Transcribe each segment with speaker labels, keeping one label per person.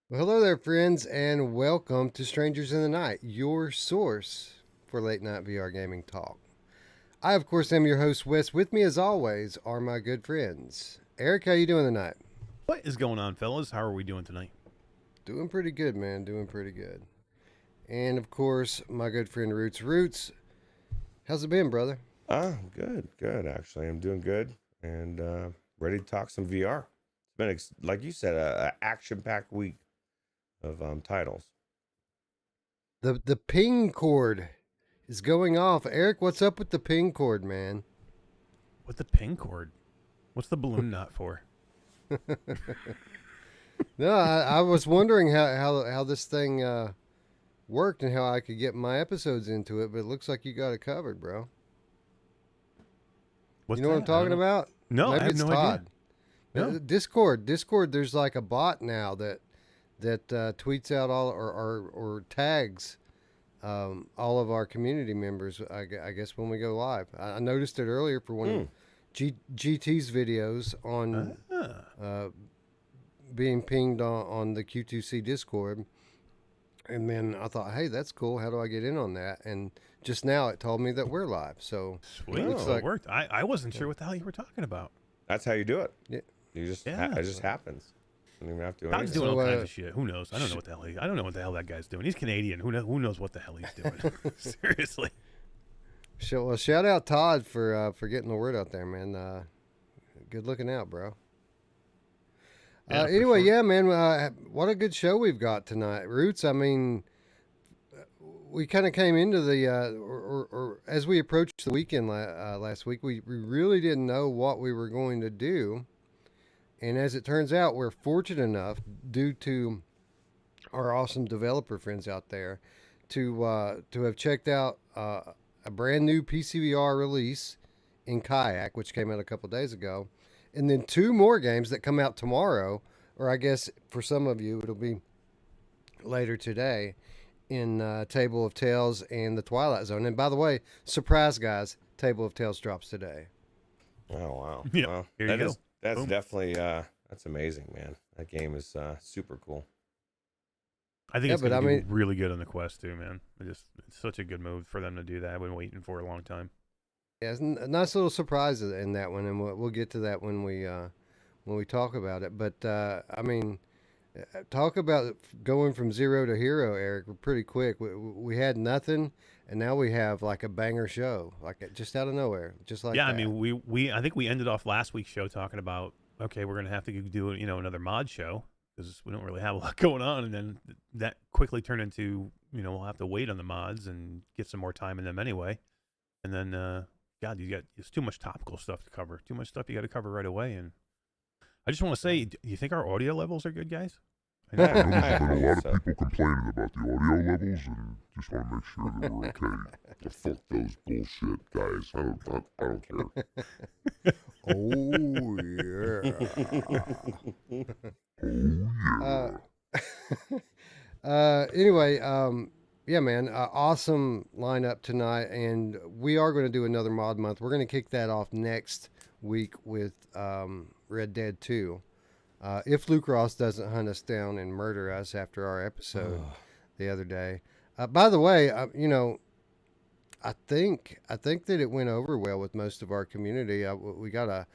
Speaker 1: Well, hello there, friends, and welcome to Strangers in the Night, your source for late night VR gaming talk. I, of course, am your host, Wes. With me, as always, are my good friends. Eric, how you doing tonight?
Speaker 2: What is going on, fellas? How are we doing tonight?
Speaker 1: Doing pretty good, man. Doing pretty good. And of course, my good friend Roots. Roots, how's it been, brother?
Speaker 3: Good. Actually, I'm doing good and ready to talk some VR. It's been, like you said, a action-packed week of titles.
Speaker 1: The ping cord is going off. Eric, what's up with the ping cord, man?
Speaker 2: What the ping cord? What's the balloon knot for?
Speaker 1: No, I was wondering how this thing worked and how I could get my episodes into it, but it looks like you got it covered, bro.
Speaker 2: What's
Speaker 1: You know what I'm
Speaker 2: that? I don't
Speaker 1: talking
Speaker 2: know.
Speaker 1: about?
Speaker 2: No, I
Speaker 1: Maybe
Speaker 2: have
Speaker 1: it's
Speaker 2: no idea.
Speaker 1: Todd.
Speaker 2: No.
Speaker 1: Discord. There's like a bot now that tweets out or tags all of our community members. I guess when we go live, I noticed it earlier for one of
Speaker 3: Hmm.
Speaker 1: GT's videos on
Speaker 2: Ah.
Speaker 1: uh, being pinged on the Q2C Discord. And then I thought, hey, that's cool. How do I get in on that? And just now it told me that we're live. So
Speaker 2: Sweet.
Speaker 1: looks
Speaker 2: So
Speaker 3: Oh.
Speaker 2: it
Speaker 1: like,
Speaker 2: worked. I wasn't
Speaker 1: yeah,
Speaker 2: sure what the hell you were talking about.
Speaker 3: That's how you do it.
Speaker 1: yeah.
Speaker 3: You just
Speaker 2: Yeah.
Speaker 3: it just happens. You don't even have to do
Speaker 2: Todd's
Speaker 3: anything.
Speaker 2: doing
Speaker 1: So
Speaker 2: all kinds of shit. Who knows? I don't know what the hell I don't know what the hell that guy's doing. He's Canadian. Who knows what the hell he's doing? Seriously.
Speaker 1: Well, shout out Todd for getting the word out there, man. Good looking out, bro.
Speaker 2: Yeah, for
Speaker 1: Anyway,
Speaker 2: sure.
Speaker 1: yeah, man. What a good show we've got tonight, Roots. I mean, we kind of came into the or as we approached the weekend last week, we really didn't know what we were going to do, and as it turns out, we're fortunate enough, due to our awesome developer friends out there, to have checked out a brand new PCVR release in Kayak, which came out a couple days ago, and then two more games that come out tomorrow, or I guess for some of you it'll be later today, in Table of Tales and the Twilight Zone. And by the way, surprise, guys, Table of Tales drops today.
Speaker 3: Oh wow.
Speaker 2: Yeah.
Speaker 3: Well,
Speaker 2: Here you go.
Speaker 3: that's
Speaker 2: Boom.
Speaker 3: definitely that's amazing, man. That game is super cool.
Speaker 2: I think
Speaker 1: Yeah,
Speaker 2: it's
Speaker 1: but
Speaker 2: gonna
Speaker 1: I
Speaker 2: do
Speaker 1: mean,
Speaker 2: really good on the Quest too, man. It's such a good move for them to do that. I've been waiting for a long time.
Speaker 1: yeah, it's a nice little surprise in that one, and we'll get to that when we talk about it. But I mean, talk about going from zero to hero, Eric. Pretty quick. We had nothing, and now we have like a banger show, like just out of nowhere, just like
Speaker 2: Yeah, I
Speaker 1: that.
Speaker 2: mean, we I think we ended off last week's show talking about, okay, we're gonna have to do another mod show because we don't really have a lot going on, and then that quickly turned into, we'll have to wait on the mods and get some more time in them anyway, and then God, it's too much topical stuff to cover, too much stuff you got to cover right away, and I just want to say, do you think our audio levels are good, guys? I know.
Speaker 3: Yeah,
Speaker 4: There's
Speaker 3: I
Speaker 4: been a
Speaker 3: think
Speaker 4: lot
Speaker 3: so.
Speaker 4: of people complaining about the audio levels, and just want to make sure that we're okay. So fuck those bullshit guys. I don't care.
Speaker 1: Oh yeah.
Speaker 4: Oh
Speaker 1: Anyway, yeah, man, awesome lineup tonight, and we are going to do another mod month. We're going to kick that off next week with Red Dead 2. If Luke Ross doesn't hunt us down and murder us after our episode the other day. By the way, I think that it went over well with most of our community. We got a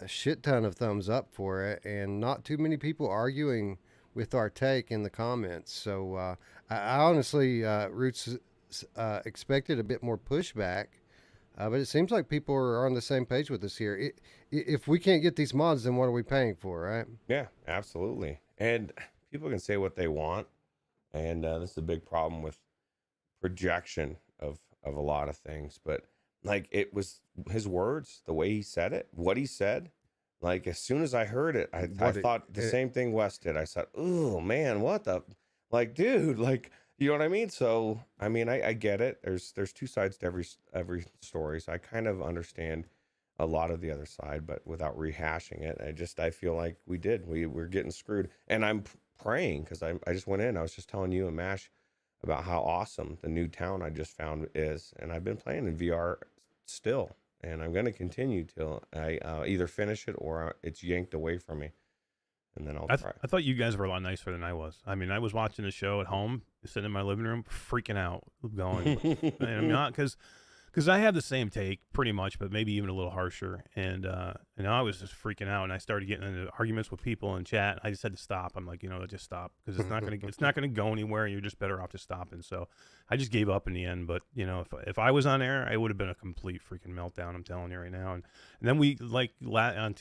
Speaker 1: shit ton of thumbs up for it, and not too many people arguing with our take in the comments. So I honestly, Roots, expected a bit more pushback, but it seems like people are on the same page with us here. If we can't get these mods, then what are we paying for, right?
Speaker 3: Yeah, absolutely. And people can say what they want, and this is a big problem with projection of a lot of things. But like, it was his words, the way he said it, what he said. Like, as soon as I heard it, I
Speaker 1: What
Speaker 3: thought the same thing Wes did. I said, "Oh man, what the, like, dude, like, you know what I mean?" So, I mean, I get it. There's two sides to every story, so I kind of understand a lot of the other side, but without rehashing it, I feel like we're getting screwed, and I'm praying because I just went in. I was just telling you and Mash about how awesome the new town I just found is, and I've been playing in VR still, and I'm going to continue till I either finish it or it's yanked away from me. and then I'll
Speaker 2: I,
Speaker 3: try.
Speaker 2: I thought you guys were a lot nicer than I was. I mean, I was watching the show at home, sitting in my living room, freaking out, going, and I'm not because I have the same take pretty much, but maybe even a little harsher. And I was just freaking out, and I started getting into arguments with people in chat. I just had to stop. I'm like, just stop because it's not gonna go anywhere, and you're just better off just stopping. So I just gave up in the end. But if I was on air, it would have been a complete freaking meltdown. I'm telling you right now. And then we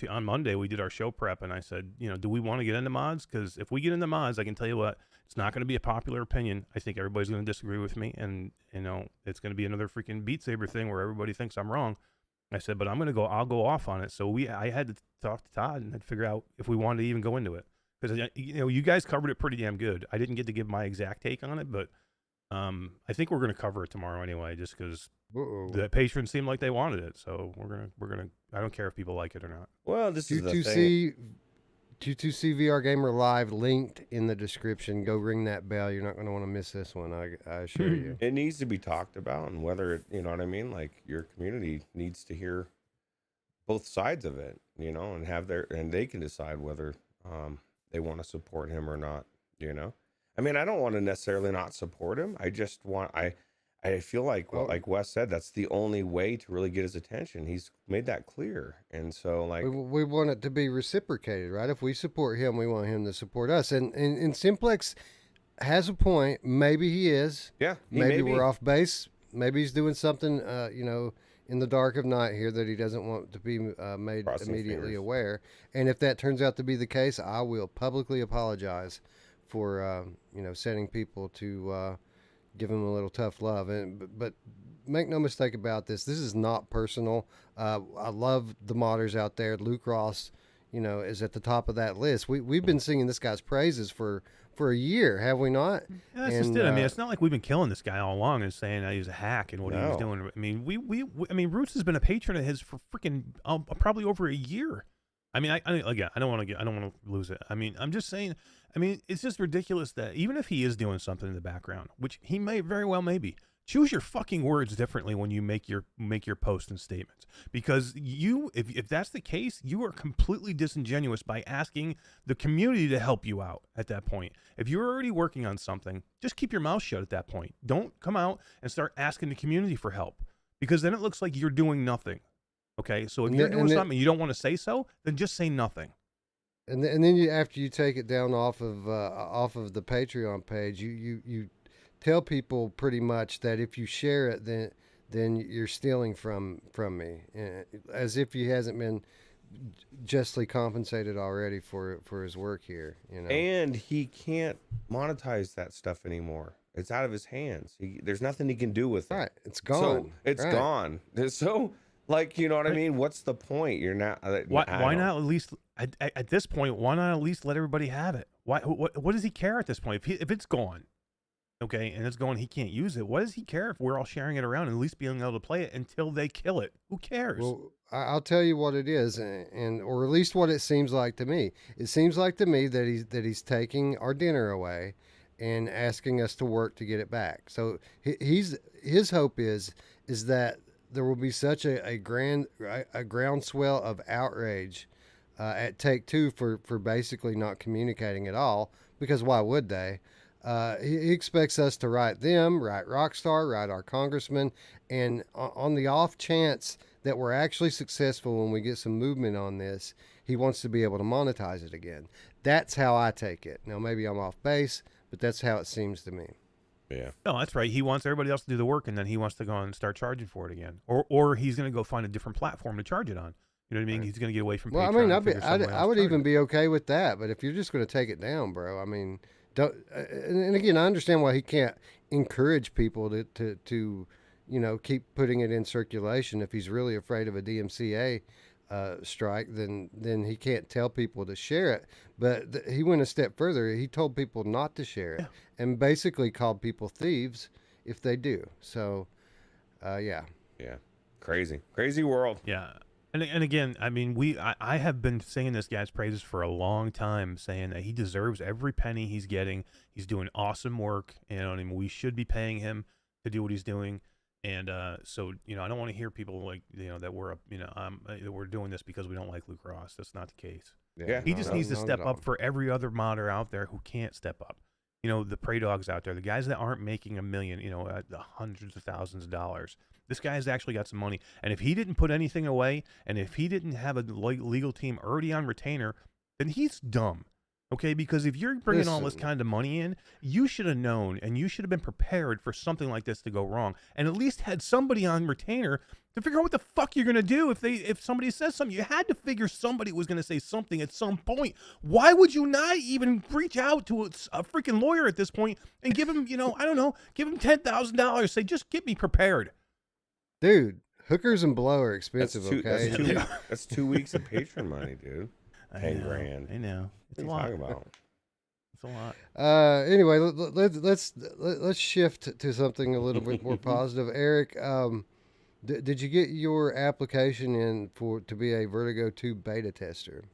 Speaker 2: on Monday we did our show prep, and I said, do we want to get into mods? Because if we get into mods, I can tell you what. It's not going to be a popular opinion. I think everybody's going to disagree with me, and it's going to be another freaking Beat Saber thing where everybody thinks I'm wrong. I said, but I'll go off on it. So I had to talk to Todd and figure out if we wanted to even go into it because you guys covered it pretty damn good. I didn't get to give my exact take on it, but I think we're going to cover it tomorrow anyway, just because the patrons seemed like they wanted it. So we're gonna. I don't care if people like it or not.
Speaker 3: Well, this is the thing.
Speaker 1: Q2C VR Gamer Live linked in the description. Go ring that bell. You're not going to want to miss this one. I assure you.
Speaker 3: It needs to be talked about, and whether it, you know what I mean. Like your community needs to hear both sides of it, and they can decide whether they want to support him or not. I mean, I don't want to necessarily not support him. I just want I feel like, like Wes said, that's the only way to really get his attention. He's made that clear. And so, like...
Speaker 1: We want it to be reciprocated, right? If we support him, we want him to support us. And Simplex has a point. Maybe he is.
Speaker 3: Yeah,
Speaker 1: maybe we're off base. Maybe he's doing something, in the dark of night here that he doesn't want to be made immediately aware. And if that turns out to be the case, I will publicly apologize for, setting people to... give him a little tough love, but make no mistake about this. This is not personal. I love the modders out there. Luke Ross, is at the top of that list. We've been singing this guy's praises for a year, have we not?
Speaker 2: Yeah, that's just it. I mean, it's not like we've been killing this guy all along and saying that he's a hack and what he was doing. I mean, Ruuts has been a patron of his for freaking probably over a year. I mean, I don't want to lose it. I mean, I'm just saying. I mean, it's just ridiculous that even if he is doing something in the background, which he may very well maybe, choose your fucking words differently when you make your posts and statements. Because if that's the case, you are completely disingenuous by asking the community to help you out at that point. If you're already working on something, just keep your mouth shut at that point. Don't come out and start asking the community for help, because then it looks like you're doing nothing. Okay, so if you're doing something and you don't want to say so, then just say nothing.
Speaker 1: And then after you take it down off of the Patreon page, you tell people pretty much that if you share it, then you're stealing from me, as if he hasn't been justly compensated already for his work here.
Speaker 3: And he can't monetize that stuff anymore. It's out of his hands. There's nothing he can do with it.
Speaker 1: Right, it's gone.
Speaker 3: So it's gone. So. Like, you know what I mean? What's the point? You're not.
Speaker 2: Why not at least at this point? Why not at least let everybody have it? Why? What does he care at this point? If it's gone, okay, and it's gone, he can't use it. What does he care if we're all sharing it around and at least being able to play it until they kill it? Who cares?
Speaker 1: Well, I'll tell you what it is, or at least what it seems like to me. It seems like to me that he's taking our dinner away and asking us to work to get it back. So his hope is that there will be such a groundswell of outrage at Take-Two for basically not communicating at all, because why would they? He expects us to write Rockstar, write our congressman, and on the off chance that we're actually successful when we get some movement on this, he wants to be able to monetize it again. That's how I take it. Now, maybe I'm off base, but that's how it seems to me.
Speaker 3: Yeah.
Speaker 2: No, that's right. He wants everybody else to do the work, and then he wants to go and start charging for it again, or he's going to go find a different platform to charge it on. You know what I mean? Right. He's going to get away from.
Speaker 1: Well,
Speaker 2: Patreon
Speaker 1: I mean, I would even be okay with that. But if you're just going to take it down, bro, I mean, don't. And again, I understand why he can't encourage people to keep putting it in circulation. If he's really afraid of a DMCA strike, then he can't tell people to share it. But he went a step further. He told people not to share it, and basically called people thieves if they do. So, yeah,
Speaker 3: crazy world.
Speaker 2: Yeah, and again, I mean, I have been singing this guy's praises for a long time, saying that he deserves every penny he's getting. He's doing awesome work, and we should be paying him to do what he's doing. And so, I don't want to hear people like, that we're, that we're doing this because we don't like Luke Ross. That's not the case.
Speaker 3: Yeah.
Speaker 2: He just needs to
Speaker 1: not
Speaker 2: step
Speaker 1: at all.
Speaker 2: up for every other modder out there who can't step up. The prey dogs out there, the guys that aren't making $1 million, the hundreds of thousands of dollars. This guy's actually got some money. And if he didn't put anything away, and if he didn't have a legal team already on retainer, then he's dumb. Okay, because if you're bringing all this kind of money in, you should have known, and you should have been prepared for something like this to go wrong, and at least had somebody on retainer to figure out what the fuck you're gonna do if somebody says something. You had to figure somebody was gonna say something at some point. Why would you not even reach out to a freaking lawyer at this point and give him, I don't know, give him $10,000? Say, just get me prepared,
Speaker 1: Dude. Hookers and blow are expensive.
Speaker 3: That's 2 weeks of patron money, dude. 10 grand.
Speaker 2: I know. It's
Speaker 3: What are you talking about?
Speaker 2: It's a lot.
Speaker 1: Anyway, let's shift to something a little bit more positive. Eric, did you get your application in to be a Vertigo 2 beta tester?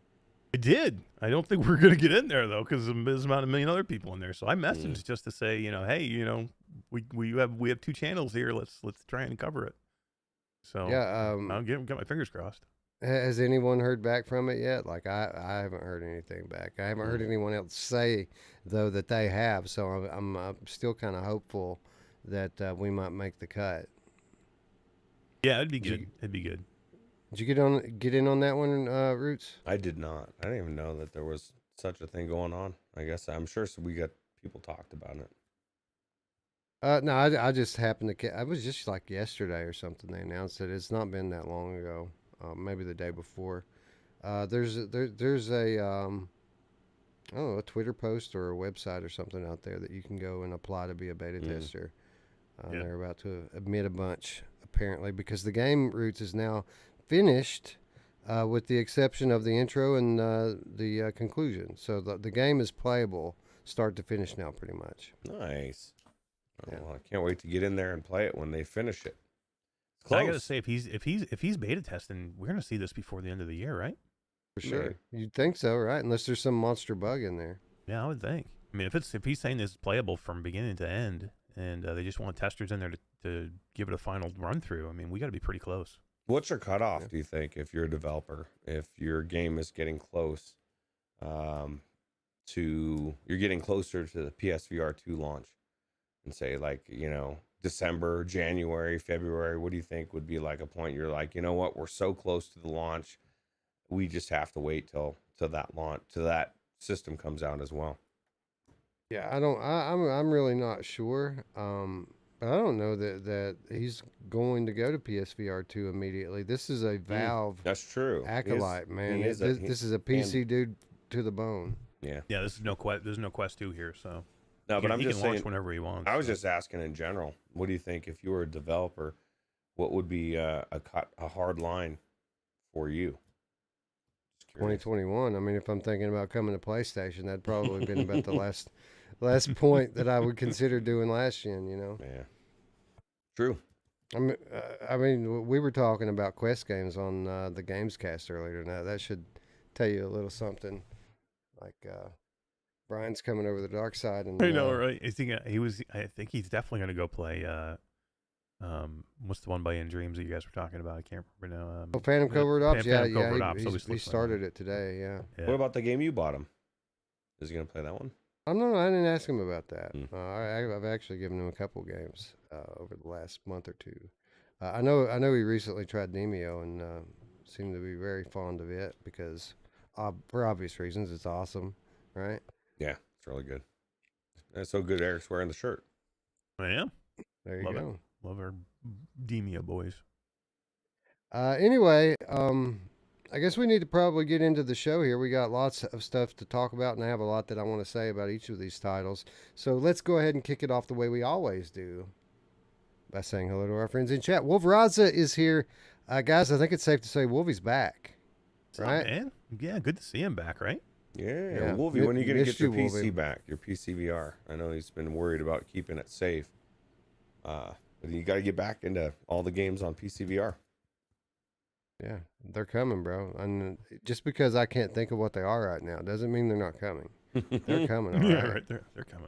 Speaker 2: I did. I don't think we're going to get in there, though, because there's about 1 million other people in there. So I messaged just to say, hey, we have 2 channels here. Let's try and cover it. So
Speaker 1: Yeah,
Speaker 2: I'll get my fingers crossed.
Speaker 1: Has anyone heard back from it yet? Like I haven't heard anything back. I haven't heard anyone else say though that they have. So I'm still kind of hopeful that we might make the cut.
Speaker 2: Yeah, it'd be good. It'd be good.
Speaker 1: Did you get in on that one, Roots?
Speaker 3: I did not. I didn't even know that there was such a thing going on. I guess I'm sure we got people talked about it.
Speaker 1: No, I just happened to. I was just like yesterday or something. They announced it. It's not been that long ago. Maybe the day before. There's a I don't know, a Twitter post or a website or something out there that you can go and apply to be a beta tester. They're about to admit a bunch apparently because the game, Roots, is now finished with the exception of the intro and the conclusion. So the game is playable start to finish now pretty much.
Speaker 3: Nice.
Speaker 1: Yeah.
Speaker 3: Well, I can't wait to get in there and play it when they finish it.
Speaker 2: I gotta say, if he's beta testing, we're gonna see this before the end of the year, right?
Speaker 1: For sure.
Speaker 3: Maybe.
Speaker 1: You'd think so, right? Unless there's some monster bug in there.
Speaker 2: Yeah, I would think. I mean, if he's saying this is playable from beginning to end, and they just want testers in there to give it a final run through, I mean, we got to be pretty close.
Speaker 3: What's your cutoff, do you think, if you're a developer, if your game is getting close you're getting closer to the PSVR 2 launch, and say like, December, January, February, what do you think would be like a point you're like, you know what, we're so close to the launch, we just have to wait till that launch, till that system comes out as well?
Speaker 1: Yeah, I'm really not sure. But I don't know that he's going to go to PSVR 2 immediately. This is a Valve
Speaker 3: That's true.
Speaker 1: acolyte, man.
Speaker 3: This
Speaker 1: This is a PC dude to the bone.
Speaker 3: Yeah.
Speaker 2: Yeah, there's no Quest 2 here, so
Speaker 3: No, but I'm
Speaker 2: he
Speaker 3: just
Speaker 2: can
Speaker 3: saying,
Speaker 2: launch whenever he wants.
Speaker 3: I was just asking in general, what do you think if you were a developer, what would be a hard line for you? Just curious.
Speaker 1: 2021. I mean, if I'm thinking about coming to PlayStation, that'd probably been about the last point that I would consider doing last gen.
Speaker 3: Yeah. True.
Speaker 1: I mean, we were talking about Quest games on the Gamescast earlier. Now that should tell you a little something. Like Brian's coming over the dark side, and
Speaker 2: I know, right? I think he's definitely gonna go play. What's the one by In Dreams that you guys were talking about? I can't remember now.
Speaker 1: Phantom Covert Ops.
Speaker 2: Phantom
Speaker 1: Yeah,
Speaker 2: Covert Ops,
Speaker 1: he started it today. Yeah.
Speaker 3: What about the game you bought him? Is he gonna play that one?
Speaker 1: I don't know. I didn't ask him about that. I've actually given him a couple games over the last month or two. I know he recently tried Demeo and seemed to be very fond of it because, for obvious reasons, it's awesome, right?
Speaker 3: Yeah, it's really good. It's so good. Eric's wearing the shirt.
Speaker 2: I am.
Speaker 1: There you
Speaker 2: Love
Speaker 1: go.
Speaker 2: it. Love our Demia boys.
Speaker 1: Anyway, I guess we need to probably get into the show here. We got lots of stuff to talk about, and I have a lot that I want to say about each of these titles. So let's go ahead and kick it off the way we always do by saying hello to our friends in chat. Wolveraza is here. Guys, I think it's safe to say Wolvie's back. Right?
Speaker 2: Man? Yeah, good to see him back, right?
Speaker 3: Yeah. Wolvie, when are you going to get your PC
Speaker 1: Wolvie.
Speaker 3: back, your PCVR? I know he's been worried about keeping it safe. But you got to get back into all the games on PCVR.
Speaker 1: Yeah, they're coming, bro. And just because I can't think of what they are right now doesn't mean they're not coming. They're coming, all
Speaker 2: Yeah,
Speaker 1: right?
Speaker 2: right. They're coming.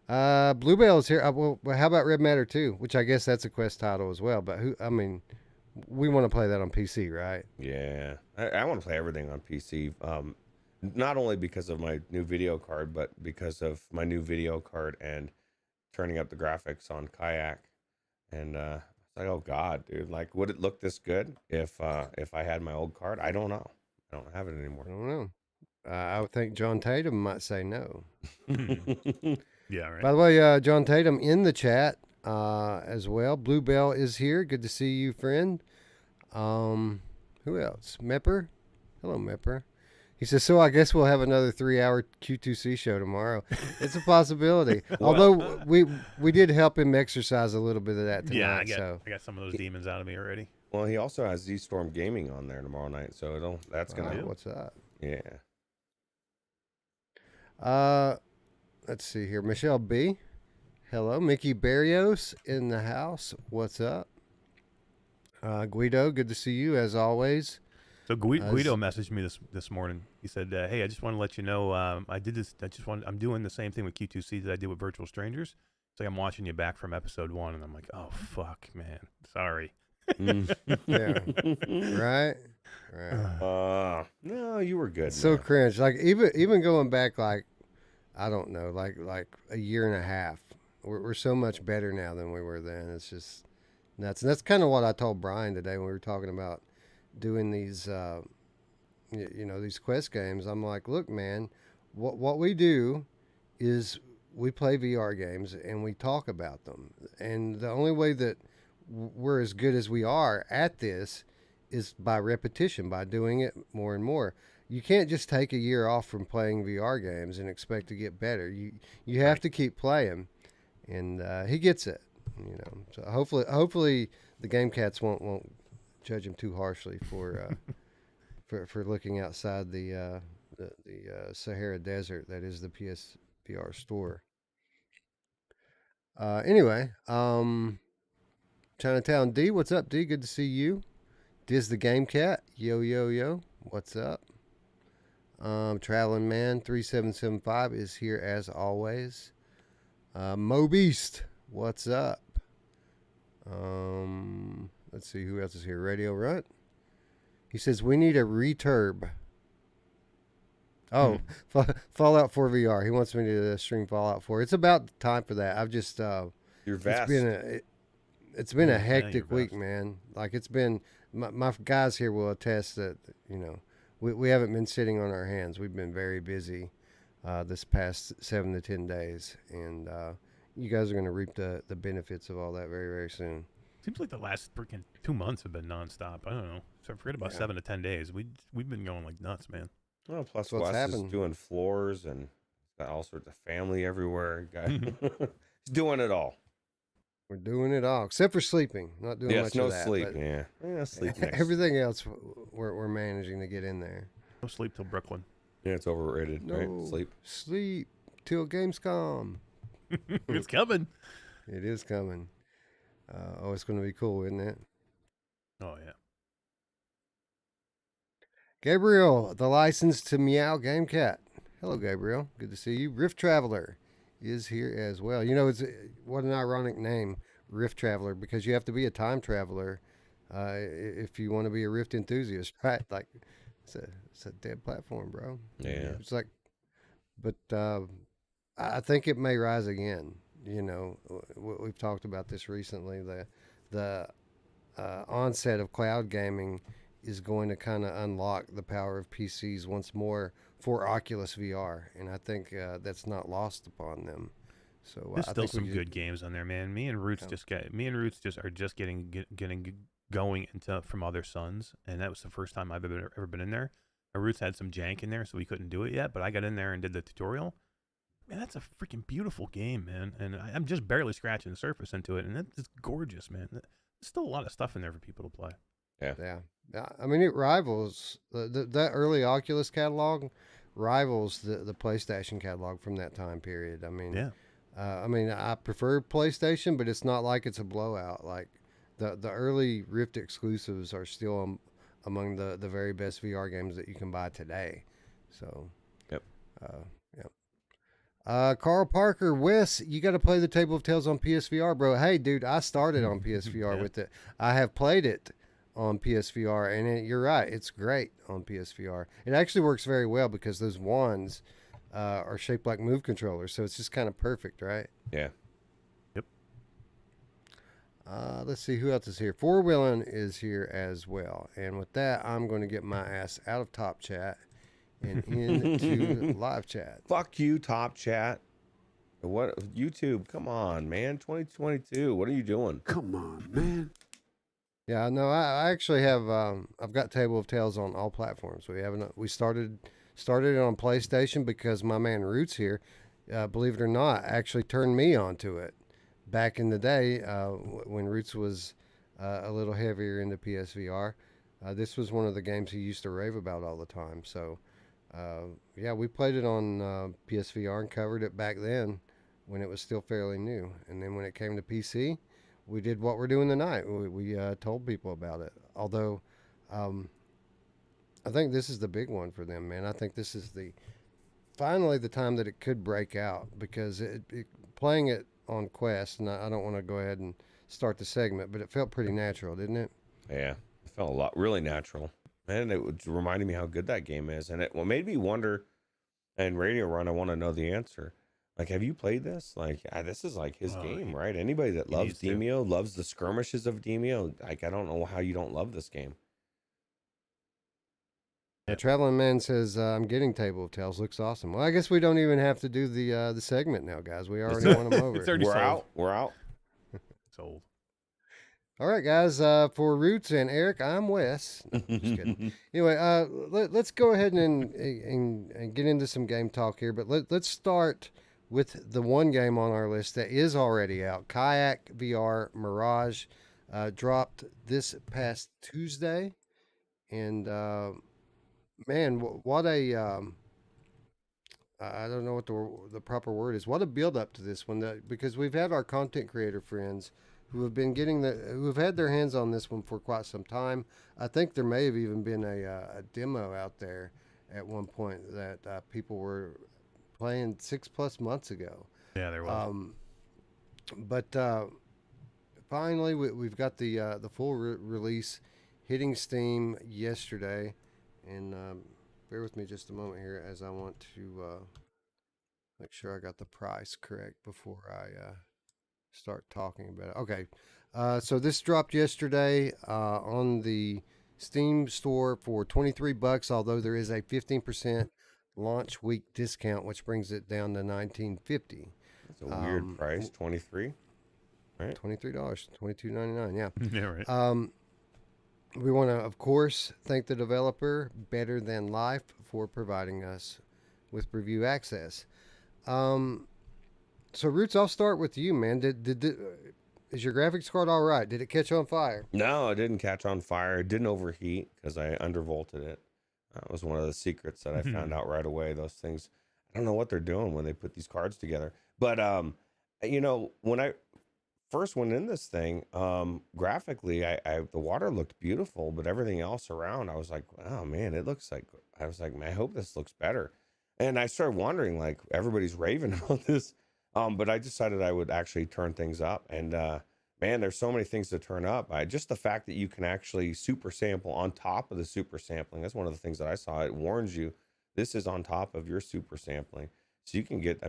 Speaker 1: Bluebell's here. Well, how about Red Matter 2? Which I guess that's a Quest title as well. But we want to play that on PC, right?
Speaker 3: Yeah, I want to play everything on PC. Not only because of my new video card, but because of my new video card and turning up the graphics on Kayak. And it's like, oh God, dude, like, would it look this good if I had my old card? I don't know. I don't have it
Speaker 1: I
Speaker 3: anymore.
Speaker 1: don't know. I would think John Tatum might say no.
Speaker 2: Yeah, right.
Speaker 1: By the way, John Tatum in the chat as well. Bluebell is here. Good to see you, friend. Who else? Mepper. Hello, Mepper. He says, so I guess we'll have another 3-hour Q2C show tomorrow. It's a possibility. Although we did help him exercise a little bit of that tonight.
Speaker 2: Yeah, I got some of those demons out of me already.
Speaker 3: Well, he also has Z-Storm Gaming on there tomorrow night, so that's gonna.
Speaker 1: What's up?
Speaker 3: Yeah.
Speaker 1: Let's see here. Michelle B. Hello. Mickey Barrios in the house. What's up? Guido, good to see you as always.
Speaker 2: So Guido messaged me this morning. He said, "Hey, I just want to let you know I did this. I'm doing the same thing with Q2C that I did with Virtual Strangers. So I'm watching you back from episode 1, and I'm like, oh fuck, man, sorry."
Speaker 1: Yeah. Right.
Speaker 3: No, you were good.
Speaker 1: So
Speaker 3: man.
Speaker 1: cringe. Like even going back, like I don't know, like a year and a half. We're so much better now than we were then. It's just nuts. And that's kind of what I told Brian today when we were talking about doing these, these Quest games. I'm like, look, man, what we do is we play VR games and we talk about them. And the only way that we're as good as we are at this is by repetition, by doing it more and more. You can't just take a year off from playing VR games and expect to get better. You have to keep playing, and he gets it. So hopefully the Game Cats won't judge him too harshly for for looking outside the Sahara Desert that is the PSVR store. Anyway, Chinatown D, what's up, D? Good to see you. Diz the Game Cat, yo, what's up? Traveling Man 3775 is here as always. Mo Beast, what's up? Let's see who else is here. Radio Runt. He says we need a returb. Oh, Fallout 4 VR. He wants me to stream Fallout 4. It's about time for that. I've just
Speaker 3: You're vast.
Speaker 1: It's been a hectic week, man. Like it's been. My guys here will attest that we haven't been sitting on our hands. We've been very busy this past 7 to 10 days, and you guys are going to reap the benefits of all that very, very soon.
Speaker 2: Seems like the last freaking 2 months have been nonstop. I don't know. So forget about 7 to 10 days. We've been going like nuts, man.
Speaker 3: Well, plus Wes is doing floors and got all sorts of family everywhere. He's doing it all.
Speaker 1: We're doing it all, except for sleeping. Not doing much of that.
Speaker 3: Sleep. Yeah, sleep next.
Speaker 1: Everything else we're managing to get in there.
Speaker 2: No sleep till Brooklyn.
Speaker 3: Yeah, it's overrated, right?
Speaker 1: Sleep till Gamescom.
Speaker 2: It's coming.
Speaker 1: It is coming. It's going to be cool, isn't it?
Speaker 2: Oh, yeah.
Speaker 1: Gabriel, the license to Meow Game Cat. Hello, Gabriel. Good to see you. Rift Traveler is here as well. What an ironic name, Rift Traveler, because you have to be a time traveler if you want to be a Rift enthusiast, right? Like, it's a dead platform, bro.
Speaker 3: Yeah.
Speaker 1: It's like, but I think it may rise again. We've talked about this recently. The onset of cloud gaming is going to kind of unlock the power of PCs once more for Oculus VR, and I think that's not lost upon them. So
Speaker 2: there's still some good games on there, man. Me and Ruuts are just getting going into from Other Suns, and that was the first time I've ever been in there. Ruuts had some jank in there, so we couldn't do it yet, but I got in there and did the tutorial. Man, that's a freaking beautiful game, man, and I'm just barely scratching the surface into it, and it's gorgeous, man. There's still a lot of stuff in there for people to play.
Speaker 1: Yeah. I mean, it rivals that early Oculus catalog rivals the PlayStation catalog from that time period. I mean,
Speaker 2: yeah.
Speaker 1: I prefer PlayStation, but it's not like it's a blowout. Like the early Rift exclusives are still among the very best VR games that you can buy today. So,
Speaker 3: yep.
Speaker 1: Carl Parker, Wes, you got to play the Table of Tales on PSVR, bro. Hey, dude, I started on PSVR
Speaker 2: Yeah.
Speaker 1: with it. I have played it on PSVR, and you're right, it's great on PSVR. It actually works very well because those wands are shaped like move controllers, so it's just kind of perfect, right?
Speaker 3: Yeah.
Speaker 2: Yep.
Speaker 1: Let's see who else is here. Four Wheeling is here as well, and with that, I'm going to get my ass out of Top Chat and into live chat.
Speaker 3: Fuck you, Top Chat. What YouTube? Come on, man. 2022. What are you doing?
Speaker 4: Come on, man.
Speaker 1: Yeah, no, I actually have. I've got Table of Tales on all platforms. We started it on PlayStation because my man Roots here, believe it or not, actually turned me onto it back in the day when Roots was a little heavier into PSVR. This was one of the games he used to rave about all the time. So, yeah, we played it on PSVR and covered it back then when it was still fairly new. And then when it came to PC, we did what we're doing tonight. We told people about it. Although, I think this is the big one for them, man. I think this is finally the time that it could break out because playing it on Quest, and I don't want to go ahead and start the segment, but it felt pretty natural, didn't it?
Speaker 3: Yeah. It felt really natural. And it was reminding me how good that game is. And it made me wonder, and Radio Run, I want to know the answer. Like, have you played this? Like, this is like his game, right? Anybody that loves Demio, loves the skirmishes of Demio, like, I don't know how you don't love this game.
Speaker 1: Yeah, Traveling Man says, I'm getting Table of Tales. Looks awesome. Well, I guess we don't even have to do the segment now, guys. We already won them over.
Speaker 2: It's already
Speaker 3: We're
Speaker 2: sold.
Speaker 3: out. We're out.
Speaker 2: Sold.
Speaker 1: All right, guys. For Roots and Eric, I'm Wes. No, just kidding. Anyway, let's go ahead and get into some game talk here. But let's start with the one game on our list that is already out. Kayak VR Mirage dropped this past Tuesday, and man, what a I don't know what the proper word is. What a build up to this one, because we've had our content creator friends who have been who have had their hands on this one for quite some time. I think there may have even been a demo out there at one point that people were playing 6+ months ago.
Speaker 2: Yeah, there was.
Speaker 1: But finally, we've got the full release hitting Steam yesterday, and bear with me just a moment here as I want to make sure I got the price correct before I start talking about it. Okay, so this dropped yesterday on the Steam store for $23, although there is a 15% launch week discount, which brings it down to $19.50.
Speaker 3: That's a weird price. 23, right?
Speaker 1: $23, $22.99. Yeah.
Speaker 2: Yeah, right.
Speaker 1: We want to, of course, thank the developer, Better Than Life, for providing us with review access. So, Roots, I'll start with you, man. Is your graphics card all right? Did it catch on fire?
Speaker 3: No, it didn't catch on fire. It didn't overheat because I undervolted it. That was one of the secrets that I found out right away. Those things, I don't know what they're doing when they put these cards together. But, you know, when I first went in this thing, graphically, the water looked beautiful, but everything else around, I was like, oh, man, man, I hope this looks better. And I started wondering, like, everybody's raving about this. But I decided I would actually turn things up, and man, there's so many things to turn up. Just the fact that you can actually super sample on top of the super sampling. That's one of the things that I saw. It warns you this is on top of your super sampling, so you can get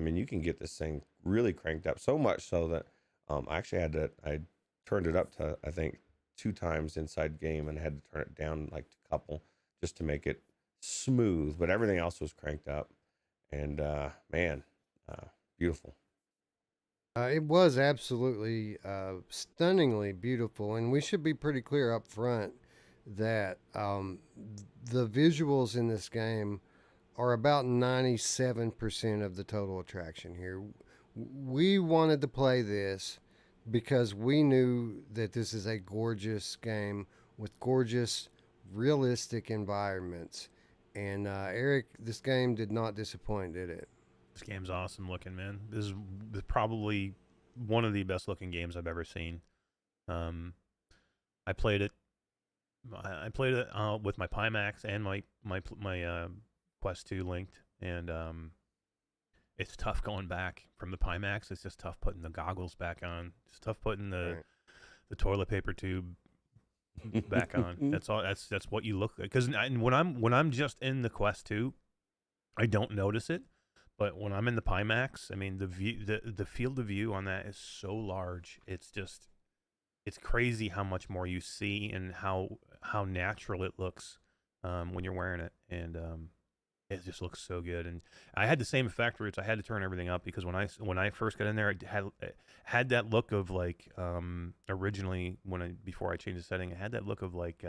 Speaker 3: this thing really cranked up, so much so that I turned it up to, I think, 2 times inside game, and had to turn it down like a couple just to make it smooth. But everything else was cranked up, and man, beautiful.
Speaker 1: It was absolutely stunningly beautiful, and we should be pretty clear up front that the visuals in this game are about 97% of the total attraction here. We wanted to play this because we knew that this is a gorgeous game with gorgeous, realistic environments. And Eric, this game did not disappoint, did it?
Speaker 2: This game's awesome looking, man. This is probably one of the best looking games I've ever seen. I played it. I played it with my Pimax and my Quest 2 linked, and it's tough going back from the Pimax. It's just tough putting the goggles back on. It's tough putting the toilet paper tube back on. That's all. That's what you look like. Because when I'm just in the Quest 2, I don't notice it. But when I'm in the Pimax, I mean the field of view on that is so large. It's crazy how much more you see and how natural it looks when you're wearing it, and it just looks so good. And I had the same effect, Roots. I had to turn everything up because when I first got in there, it had that look of like originally before I changed the setting, it had that look of like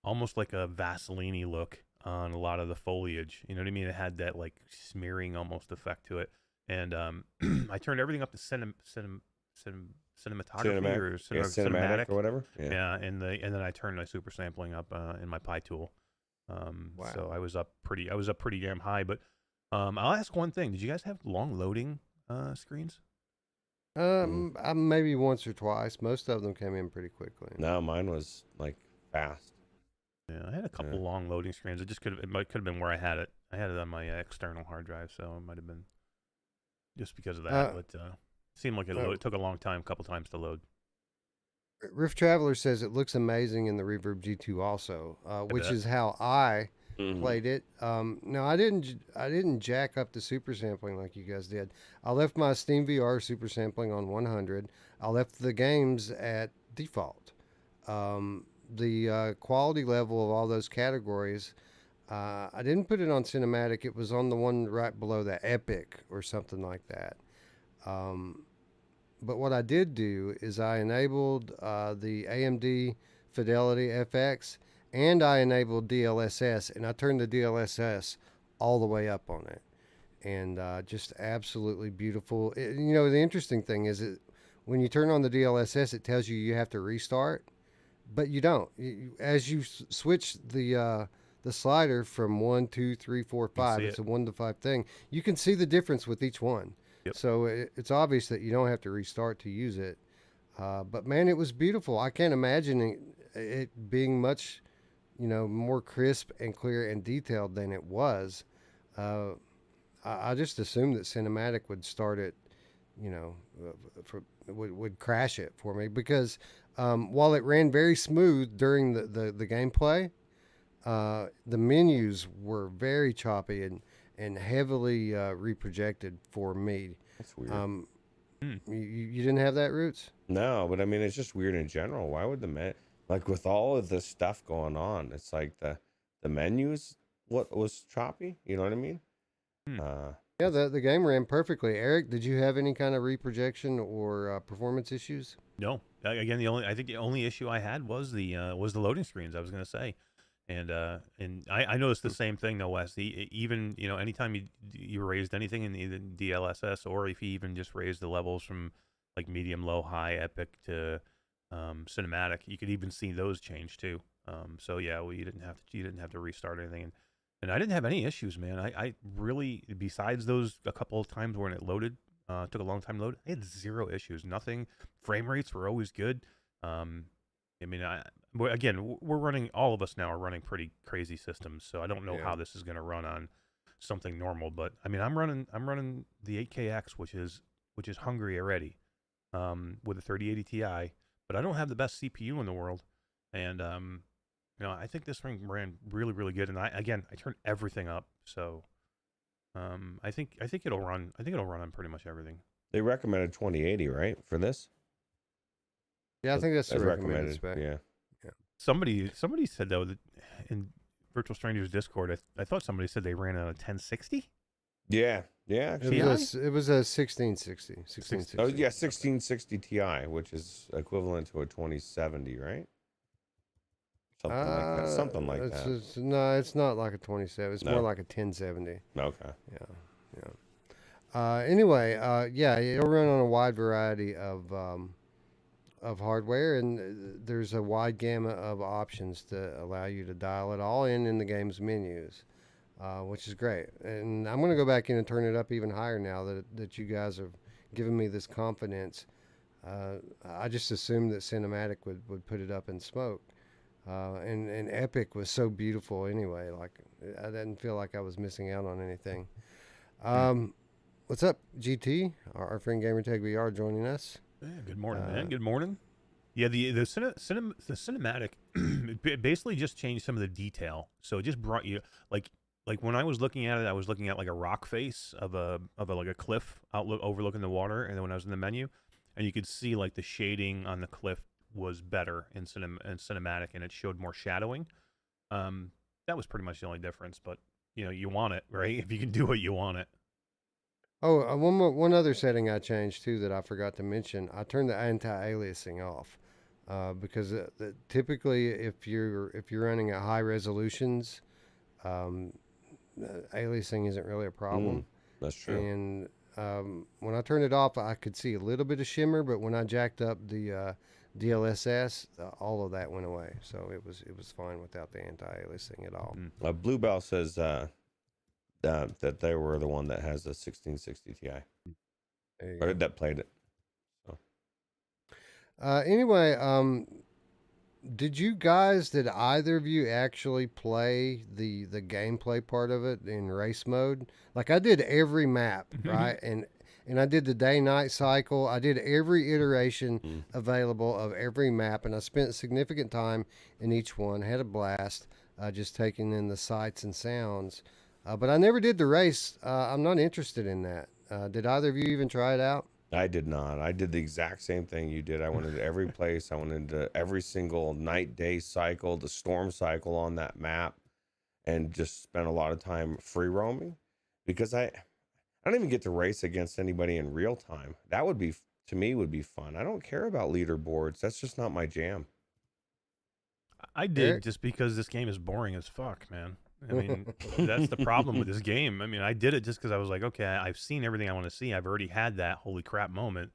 Speaker 2: almost like a Vaseline look on a lot of the foliage. You know what I mean? It had that like smearing almost effect to it. And I turned everything up to cinematography or cinematic
Speaker 3: or whatever.
Speaker 2: Yeah, and then I turned my super sampling up in my Pi tool.
Speaker 1: Wow.
Speaker 2: So I was up pretty damn high. But I'll ask one thing: did you guys have long loading screens?
Speaker 1: Maybe once or twice. Most of them came in pretty quickly.
Speaker 3: No, mine was like fast.
Speaker 2: Yeah, I had a couple long could have been where I had it. I had it on my external hard drive, so it might have been just because of that. But it seemed like it took a long time, a couple times to load.
Speaker 1: Rift Traveler says it looks amazing in the Reverb G2 also, which is how I played it. No, I didn't jack up the super sampling like you guys did. I left my Steam VR super sampling on 100. I left the games at default. The quality level of all those categories, I didn't put it on cinematic. It was on the one right below that, epic or something like that. But what I did do is I enabled the AMD Fidelity FX, and I enabled DLSS, and I turned the DLSS all the way up on it, and just absolutely beautiful. The interesting thing is when you turn on the DLSS, it tells you have to restart, but you don't. As you switch the slider from 1, 2, 3, 4, 5, it's a 1 to 5 thing. You can see the difference with each one.
Speaker 2: Yep.
Speaker 1: So it's obvious that you don't have to restart to use it. But man, it was beautiful. I can't imagine it being much, more crisp and clear and detailed than it was. I just assumed that cinematic would start it, would crash it for me because while it ran very smooth during the gameplay, the menus were very choppy and heavily reprojected for me.
Speaker 3: That's weird.
Speaker 1: You didn't have that, Roots?
Speaker 3: No, but I mean, it's just weird in general. Why would like with all of this stuff going on, it's like the menus, what was choppy? You know what I mean?
Speaker 1: Yeah, the game ran perfectly. Eric, did you have any kind of reprojection or performance issues?
Speaker 2: No. Again, I think the only issue I had was the loading screens. I was going to say. And I noticed the same thing though, Wes. Even anytime you raised anything in the DLSS, or if you even just raised the levels from like medium, low, high, epic to cinematic, you could even see those change too. So yeah, well, you didn't have to restart anything, and I didn't have any issues, man. I really, besides those a couple of times when it loaded, took a long time to load, I had zero issues. Nothing. Frame rates were always good. I mean, we're running, all of us now are running pretty crazy systems, so I don't know how this is going to run on something normal. But I mean, I'm running the 8KX, which is hungry already, with a 3080 Ti, but I don't have the best CPU in the world, and I think this thing ran really, really good. And I turned everything up, so I think it'll run. I think it'll run on pretty much everything.
Speaker 3: They recommended 2080, right, for this?
Speaker 1: Yeah, I think that's the recommended spec.
Speaker 3: Yeah.
Speaker 2: Somebody said though that in Virtual Strangers Discord, I thought somebody said they ran on a 1060.
Speaker 3: Yeah. Actually,
Speaker 1: it was a 1660.
Speaker 3: Oh yeah, 1660 Ti, which is equivalent to a 2070, right? Something like that.
Speaker 1: No, it's not like a 27. It's more like a 1070.
Speaker 3: Okay.
Speaker 1: Yeah. Anyway, it'll run on a wide variety of hardware, and there's a wide gamut of options to allow you to dial it all in the game's menus, which is great. And I'm going to go back in and turn it up even higher now that you guys have given me this confidence. I just assumed that cinematic would put it up in smoke. And Epic was so beautiful anyway. Like, I didn't feel like I was missing out on anything. What's up, GT? Our friend Gamertag VR joining us.
Speaker 2: Yeah, good morning, man. Good morning. Yeah, the cinematic it basically just changed some of the detail. So it just brought you like when I was looking at it, I was looking at like a rock face of a like a cliff outlook overlooking the water, and then when I was in the menu, and you could see like the shading on the cliff was better in cinematic, and it showed more shadowing. That was pretty much the only difference, but you want it, right? If you can do it, you want it.
Speaker 1: Oh, one other setting I changed too that I forgot to mention. I turned the anti-aliasing off because typically if you're running at high resolutions, aliasing isn't really a problem.
Speaker 3: That's true.
Speaker 1: And when I turned it off, I could see a little bit of shimmer, but when I jacked up the DLSS, all of that went away. So it was fine without the anti-aliasing at all.
Speaker 3: Bluebell says that they were the one that has the 1660 Ti or that played it. So.
Speaker 1: Anyway, did either of you actually play the gameplay part of it in race mode? Like I did every map, right? And I did the day-night cycle. I did every iteration available of every map, and I spent significant time in each one. Had a blast, just taking in the sights and sounds. But I never did the race. I'm not interested in that. Did either of you even try it out?
Speaker 3: I did not. I did the exact same thing you did. I went into every place. I went into every single night-day cycle, the storm cycle on that map, and just spent a lot of time free roaming because I don't even get to race against anybody in real time. That would be, to me, would be fun. I don't care about leaderboards. That's just not my jam.
Speaker 2: I did just because this game is boring as fuck, man. I mean, that's the problem with this game. I mean, I did it just because I was like, okay, I've seen everything I want to see. I've already had that holy crap moment.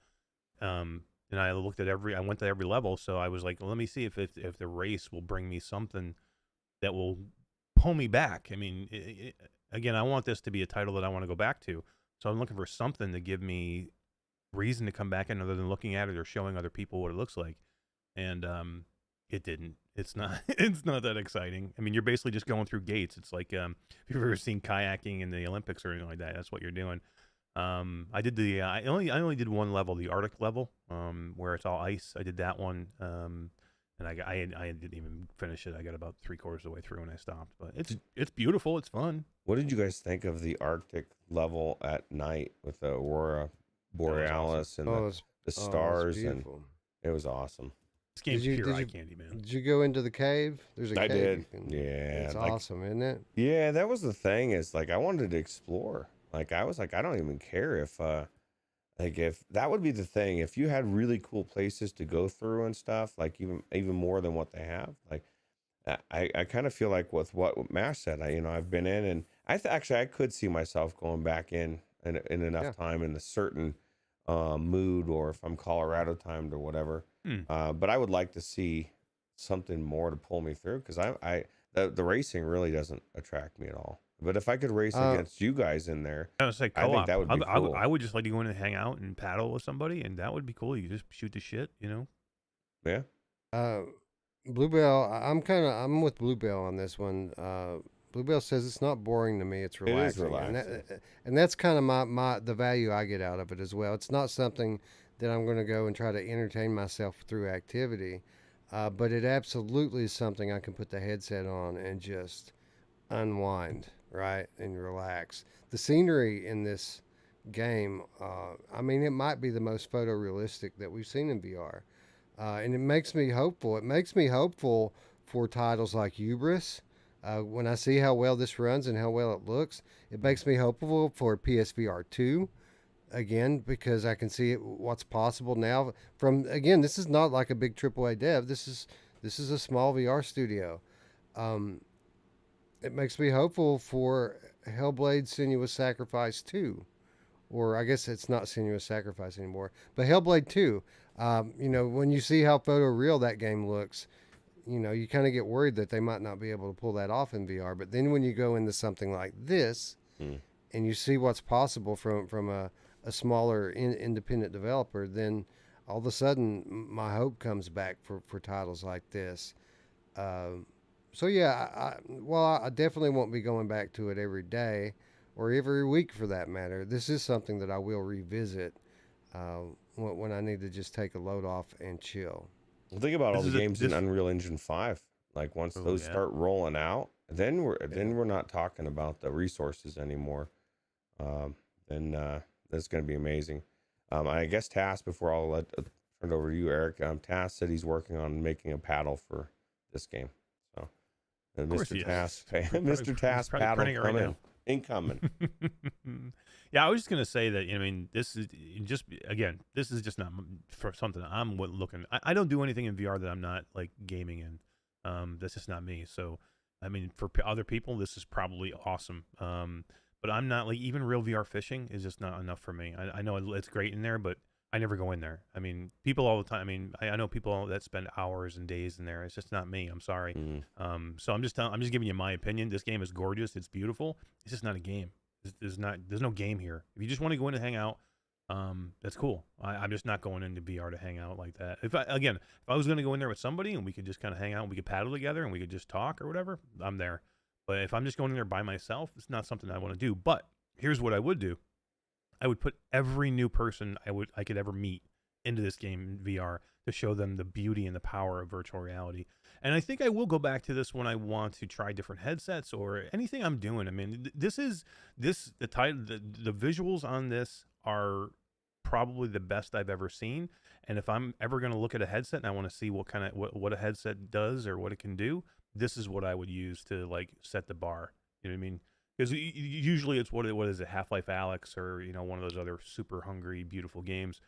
Speaker 2: And I looked at I went to every level. So I was like, well, let me see if the race will bring me something that will pull me back. I mean, again, I want this to be a title that I want to go back to. So I'm looking for something to give me reason to come back in other than looking at it or showing other people what it looks like. And it didn't. It's not that exciting. I mean, you're basically just going through gates. It's like if you've ever seen kayaking in the Olympics or anything like that, that's what you're doing. I did I only did one level, the Arctic level, where it's all ice. I did that one, and I didn't even finish it. I got about 3/4 of the way through when I stopped. But it's beautiful. It's fun.
Speaker 3: What did you guys think of the Arctic level at night with the Aurora Borealis and the stars? And it was awesome.
Speaker 2: This game's pure eye candy, man.
Speaker 1: Did you go into the cave? There's a cave.
Speaker 3: I did. Yeah.
Speaker 1: It's awesome, isn't it?
Speaker 3: Yeah, that was the thing is like I wanted to explore. Like I was like, I don't even care if if that would be the thing. If you had really cool places to go through and stuff, like even more than what they have. Like I kind of feel like with what Mash said, I've been in and I could see myself going back in enough time in a certain mood, or if I'm Colorado timed or whatever. But I would like to see something more to pull me through because the racing really doesn't attract me at all. But if I could race against you guys in there,
Speaker 2: I think
Speaker 3: that would be cool.
Speaker 2: I would just like to go in and hang out and paddle with somebody, and that would be cool. You just shoot the shit,
Speaker 3: Yeah.
Speaker 1: Bluebell, I'm with Bluebell on this one. Bluebell says it's not boring to me; it's relaxing. It is
Speaker 3: relaxing.
Speaker 1: And that's kind of the value I get out of it as well. It's not something that I'm going to go and try to entertain myself through activity, but it absolutely is something I can put the headset on and just unwind, right, and relax. The scenery in this game, I mean, it might be the most photorealistic that we've seen in VR, and it makes me hopeful. It makes me hopeful for titles like Hubris. When I see how well this runs and how well it looks, it makes me hopeful for PSVR 2. Again, because I can see what's possible now. This is not like a big AAA dev. This is a small VR studio. It makes me hopeful for Hellblade: Senua's Sacrifice 2, or I guess it's not Senua's Sacrifice anymore, but Hellblade 2. When you see how photoreal that game looks, you kind of get worried that they might not be able to pull that off in VR. But then when you go into something like this, and you see what's possible from a smaller independent developer, then all of a sudden my hope comes back for titles like this. So yeah, I definitely won't be going back to it every day or every week for that matter. This is something that I will revisit when I need to just take a load off and chill.
Speaker 3: Well, think about all the games in
Speaker 2: this.
Speaker 3: Unreal Engine 5. Like once
Speaker 2: Oh
Speaker 3: those
Speaker 2: yeah.
Speaker 3: start rolling out, then we're not talking about the resources anymore. Then that's going to be amazing. I guess Tass, before I'll turn it over to you, Eric. Tass said he's working on making a paddle for this game. So, Mr. Tass, Mr. Tass paddle coming, incoming.
Speaker 2: Yeah, I was just gonna say that. I mean, this is just this is just not for something I'm looking. I don't do anything in VR that I'm not like gaming in. That's just not me. So, I mean, for other people, this is probably awesome. But I'm not like, even real VR fishing is just not enough for me. I know it's great in there, but I never go in there. I mean, people all the time. I mean, I know people that spend hours and days in there. It's just not me. I'm sorry. So I'm just giving you my opinion. This game is gorgeous. It's beautiful. It's just not a game. There's no game here. If you just want to go in and hang out, that's cool. I'm just not going into VR to hang out like that. If I was going to go in there with somebody and we could just kind of hang out and we could paddle together and we could just talk or whatever, I'm there. But if I'm just going in there by myself, it's not something I want to do. But here's what I would do. I would put every new person I could ever meet into this game in VR to show them the beauty and the power of virtual reality. And I think I will go back to this when I want to try different headsets or anything I'm doing. I mean, the visuals on this are probably the best I've ever seen. And if I'm ever going to look at a headset and I want to see what a headset does or what it can do, this is what I would use to like set the bar. You know what I mean? Because usually it's what is it, Half-Life Alyx or one of those other super hungry, beautiful games.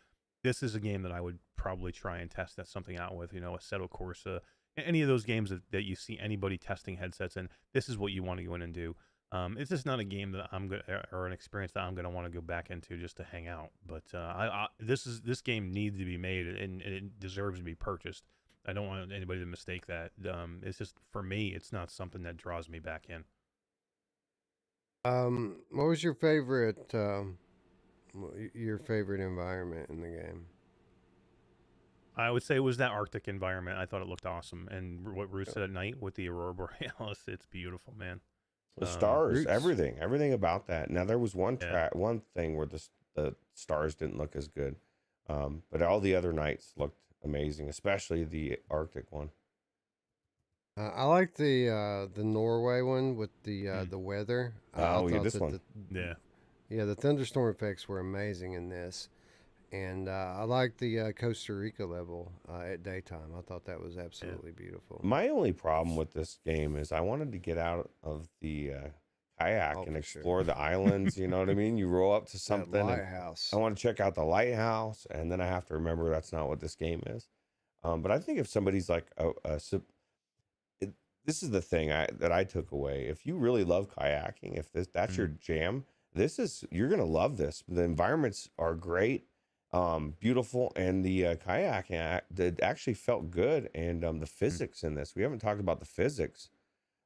Speaker 2: This is a game that I would probably try and test something out with. Assetto Corsa, any of those games that you see anybody testing headsets in. This is what you want to go in and do. It's just not a game that I'm going or an experience that I'm going to want to go back into just to hang out. But this game needs to be made and it deserves to be purchased. I don't want anybody to mistake that. It's just, for me, it's not something that draws me back in.
Speaker 1: What was your favorite environment in the game?
Speaker 2: I would say it was that Arctic environment. I thought it looked awesome. And what Ruuts said at night with the Aurora Borealis, it's beautiful, man.
Speaker 3: The stars,
Speaker 1: Ruuts.
Speaker 3: everything about that. Now there was one thing where the stars didn't look as good, but all the other nights looked amazing, especially the Arctic one.
Speaker 1: I like the Norway one with the weather.
Speaker 3: This one.
Speaker 1: The thunderstorm effects were amazing in this, and I like the Costa Rica level at daytime. I thought that was absolutely beautiful.
Speaker 3: My only problem with this game is I wanted to get out of the kayak and explore the islands. You know what I mean? You roll up to something.
Speaker 1: Lighthouse.
Speaker 3: I want to check out the lighthouse, and then I have to remember that's not what this game is. But I think if somebody's like this is the thing that I took away. If you really love kayaking, if that's your jam, you're gonna love this. The environments are great, beautiful, and the kayaking it actually felt good. And the physics in this, we haven't talked about the physics.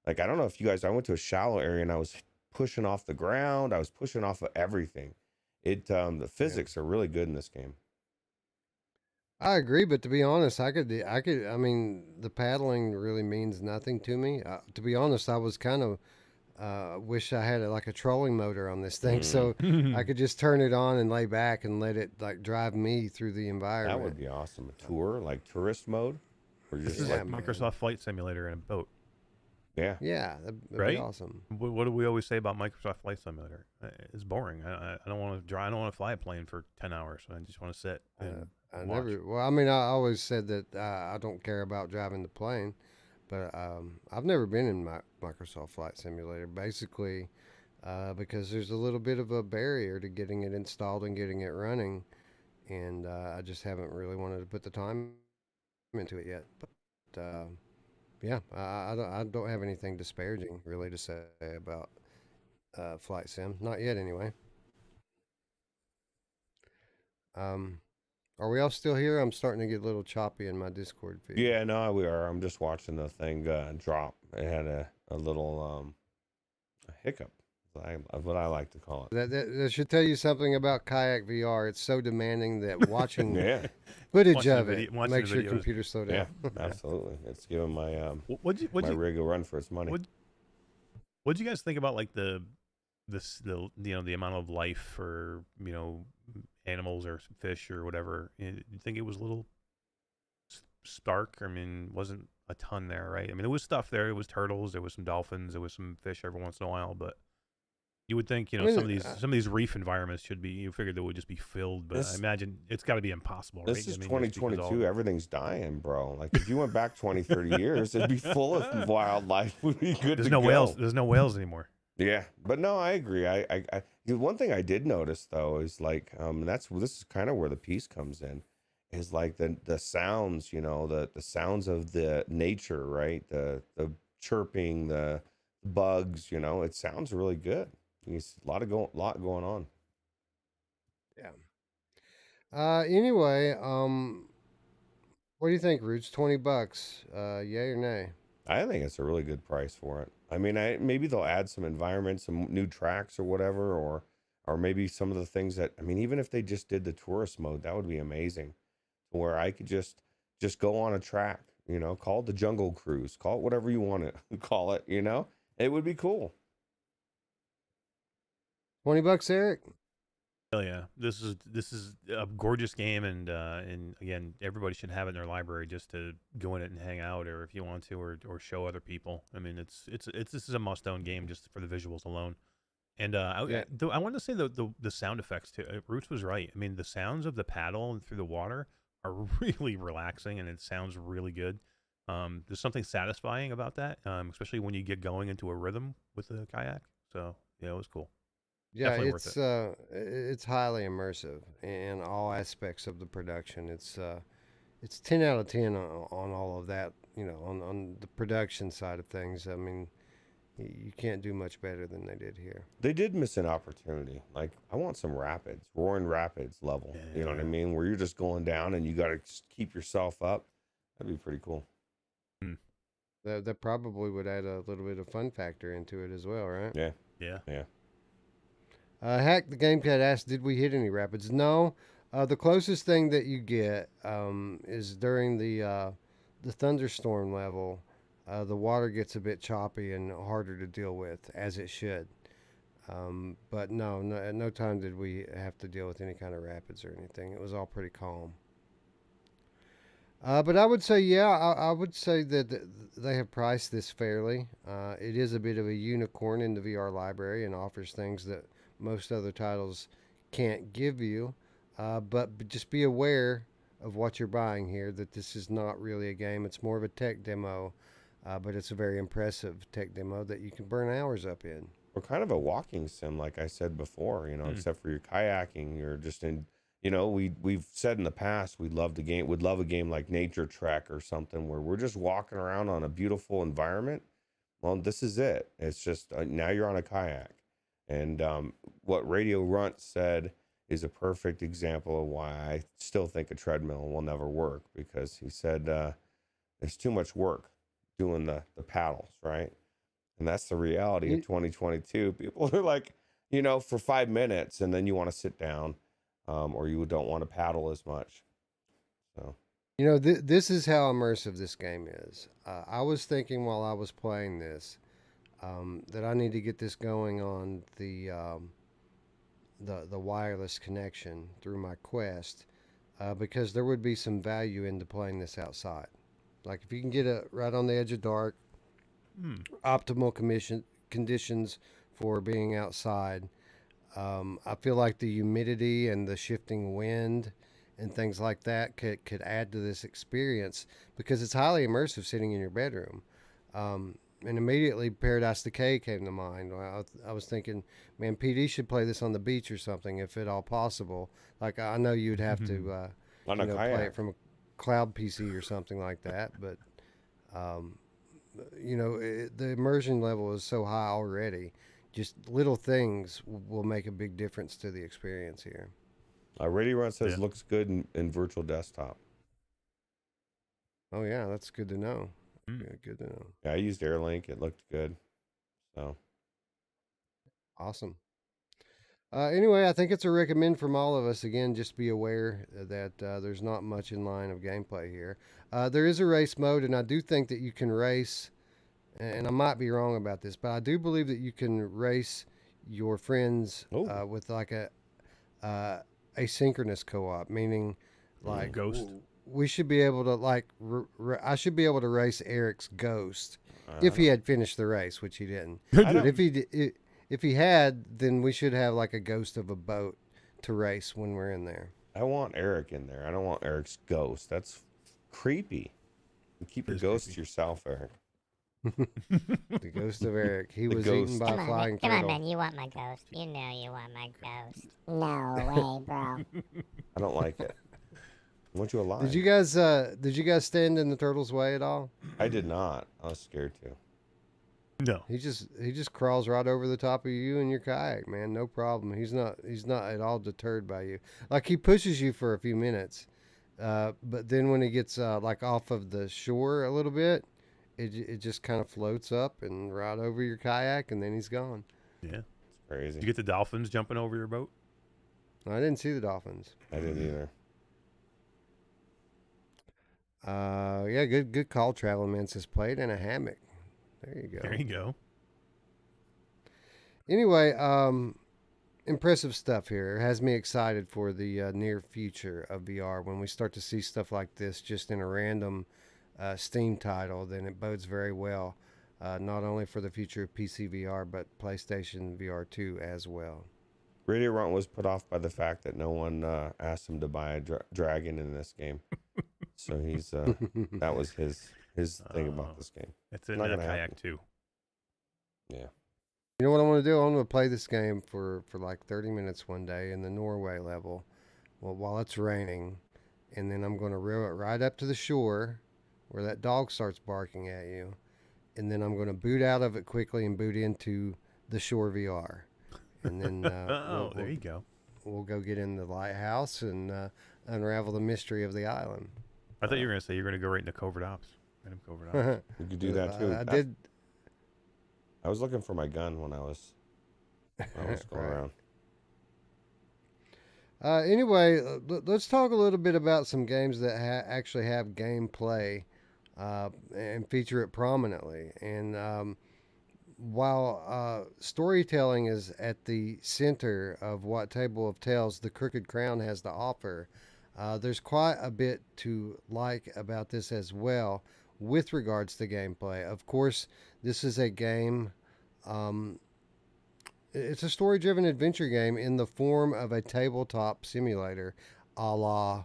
Speaker 3: Like, I don't know if you guys, I went to a shallow area and I was pushing off the ground. I was pushing off of everything. The physics are really good in this game.
Speaker 1: I agree, but to be honest, I mean, the paddling really means nothing to me. To be honest, I was kind of wish I had like a trolling motor on this thing, so I could just turn it on and lay back and let it like drive me through the environment.
Speaker 3: That would be awesome. A tour, like tourist mode.
Speaker 2: This is like Microsoft Flight Simulator in a boat.
Speaker 3: Yeah.
Speaker 1: Yeah, that'd be awesome.
Speaker 2: What do we always say about Microsoft Flight Simulator? It's boring. I don't want to drive. I don't want to fly a plane for 10 hours. I just want to sit and watch.
Speaker 1: I always said that I don't care about driving the plane, but I've never been in Microsoft Flight Simulator, basically because there's a little bit of a barrier to getting it installed and getting it running, and I just haven't really wanted to put the time into it yet. But yeah, I don't have anything disparaging really to say about Flight Sim, not yet anyway. Are we all still here? I'm starting to get a little choppy in my Discord feed.
Speaker 3: Yeah, no, we are. I'm just watching the thing drop. It had a little a hiccup, what I like to call it.
Speaker 1: That should tell you something about Kayak VR. It's so demanding that watching footage of it makes your computer slow down.
Speaker 3: Yeah, absolutely. It's giving my
Speaker 2: my
Speaker 3: rig a run for its money.
Speaker 2: What'd you guys think about like the the amount of life for animals or fish or whatever. You think it was a little stark? I mean, wasn't a ton there, right? I mean, there was stuff there. There was turtles. There was some dolphins. There was some fish every once in a while, but you would think,
Speaker 1: I mean,
Speaker 2: some of these reef environments should be. You figured they would just be filled, but I imagine it's got to be impossible, right?
Speaker 3: This is
Speaker 2: I mean, just because
Speaker 3: 2022. Everything's dying, bro. Like if you went back 20, 30 years, it'd be full of wildlife. Would be good.
Speaker 2: There's
Speaker 3: to
Speaker 2: no
Speaker 3: go.
Speaker 2: whales. There's no whales anymore.
Speaker 3: Yeah, but no, I agree. The one thing I did notice though is like, this is kind of where the piece comes in, is like the sounds, the sounds of the nature, right? The chirping, the bugs, it sounds really good. It's a lot going on.
Speaker 1: Yeah. Anyway, what do you think, Roots? $20. Yay or nay?
Speaker 3: I think it's a really good price for it. I mean, maybe they'll add some environments, some new tracks or whatever, or maybe some of the things that, I mean, even if they just did the tourist mode, that would be amazing. Where I could just go on a track, call it the Jungle Cruise, call it whatever you want to call it, it would be cool.
Speaker 1: $20, Eric.
Speaker 2: Hell yeah, this is a gorgeous game, and again, everybody should have it in their library just to go in it and hang out, or if you want to, or show other people. I mean, this is a must-own game just for the visuals alone. And I want to say the sound effects too. Roots was right. I mean, the sounds of the paddle and through the water are really relaxing, and it sounds really good. There's something satisfying about that, especially when you get going into a rhythm with the kayak. So yeah, it was cool.
Speaker 1: Yeah,
Speaker 2: Definitely worth
Speaker 1: it's highly immersive in all aspects of the production. It's 10 out of 10 on all of that. On the production side of things. I mean, you can't do much better than they did here.
Speaker 3: They did miss an opportunity. Like I want some rapids, roaring rapids level. You know what I mean? Where you're just going down and you got to keep yourself up. That'd be pretty cool.
Speaker 1: That probably would add a little bit of fun factor into it as well, right?
Speaker 3: Yeah.
Speaker 1: Hack the Game Cat asked, "Did we hit any rapids?" No. The closest thing that you get is during the thunderstorm level. The water gets a bit choppy and harder to deal with, as it should. But no, at no time did we have to deal with any kind of rapids or anything. It was all pretty calm. But I would say, I would say that they have priced this fairly. It is a bit of a unicorn in the VR library and offers things that most other titles can't give you. But just be aware of what you're buying here, that this is not really a game. It's more of a tech demo, but it's a very impressive tech demo that you can burn hours up in.
Speaker 3: Or kind of a walking sim, like I said before, except for your kayaking, you're just in, we've said in the past, we'd love a game like Nature Trek or something where we're just walking around on a beautiful environment. Well, this is it. It's just, now you're on a kayak. And what Radio Runt said is a perfect example of why I still think a treadmill will never work, because he said there's too much work doing the paddles, right? And that's the reality of 2022. People are like, for 5 minutes, and then you want to sit down, or you don't want to paddle as much. So,
Speaker 1: this is how immersive this game is. I was thinking while I was playing this that I need to get this going on the wireless connection through my Quest, because there would be some value into playing this outside. Like if you can get it right on the edge of dark, optimal conditions for being outside. I feel like the humidity and the shifting wind and things like that could add to this experience, because it's highly immersive sitting in your bedroom. And immediately Paradise Decay came to mind. I was thinking, man, PD should play this on the beach or something, if at all possible. Like I know you'd have to play it from a cloud PC or something like that, but the immersion level is so high already. Just little things will make a big difference to the experience here.
Speaker 3: Radio Run says looks good in virtual desktop.
Speaker 1: Oh yeah, that's good to know. Good to know.
Speaker 3: Yeah, I used Airlink. It looked good. So
Speaker 1: awesome. Anyway, I think it's a recommend from all of us. Again, just be aware that there's not much in line of gameplay here. There is a race mode, and I do think that you can race, and I might be wrong about this, but I do believe that you can race your friends
Speaker 3: Oh.
Speaker 1: with like a asynchronous co-op, meaning like
Speaker 2: Ghost.
Speaker 1: we should be able to like I should be able to race Eric's Ghost if he had finished the race, which he didn't.
Speaker 3: I
Speaker 1: But
Speaker 3: don't-
Speaker 1: if he had, then we should have like a ghost of a boat to race when we're in there.
Speaker 3: I want Eric in there. I don't want Eric's ghost. That's creepy. You keep your
Speaker 2: Is
Speaker 3: ghost
Speaker 2: creepy.
Speaker 3: to yourself, Eric.
Speaker 1: The ghost of Eric. He
Speaker 3: The
Speaker 1: was
Speaker 3: ghost.
Speaker 1: eaten by a flying
Speaker 5: Come on,
Speaker 1: turtle.
Speaker 5: man. You want my ghost. You know you want my ghost. No way, bro.
Speaker 3: I don't like it. I want you alive.
Speaker 1: Did you guys stand in the turtle's way at all?
Speaker 3: I did not. I was scared to.
Speaker 2: No.
Speaker 1: He just crawls right over the top of you and your kayak, man. No problem. He's not at all deterred by you. Like he pushes you for a few minutes, but then when he gets like off of the shore a little bit, it just kind of floats up and right over your kayak, and then he's gone.
Speaker 2: Yeah.
Speaker 3: It's crazy.
Speaker 2: Did you get the dolphins jumping over your boat?
Speaker 1: I didn't see the dolphins.
Speaker 3: I didn't either.
Speaker 1: Yeah, good call. Travel Man says played in a hammock. There you go.
Speaker 2: There you go.
Speaker 1: Anyway, impressive stuff here. It has me excited for the near future of VR. When we start to see stuff like this just in a random Steam title, then it bodes very well, not only for the future of PC VR, but PlayStation VR 2 as well.
Speaker 3: Radio Runt was put off by the fact that no one asked him to buy a dragon in this game. So he's that was his thing about this game.
Speaker 2: It's in
Speaker 3: Not gonna
Speaker 2: Kayak
Speaker 3: happen.
Speaker 2: too.
Speaker 3: Yeah.
Speaker 1: You know what I want to do? I want to play this game for like 30 minutes one day in the Norway level, well, while it's raining, and then I'm going to reel it right up to the shore where that dog starts barking at you, and then I'm going to boot out of it quickly and boot into the shore VR, and then
Speaker 2: There you go.
Speaker 1: we'll go get in the lighthouse and unravel the mystery of the island.
Speaker 2: I thought you were going to say you're going to go right into Covert Ops. Random Covert Ops.
Speaker 3: You could do that too.
Speaker 1: I did.
Speaker 3: I was looking for my gun when I was going
Speaker 1: Right.
Speaker 3: around.
Speaker 1: Anyway, let's talk a little bit about some games that actually have gameplay and feature it prominently. And while storytelling is at the center of what Table of Tales the Crooked Crown has to offer, there's quite a bit to like about this as well with regards to gameplay. Of course, this is a game... it's a story-driven adventure game in the form of a tabletop simulator, a la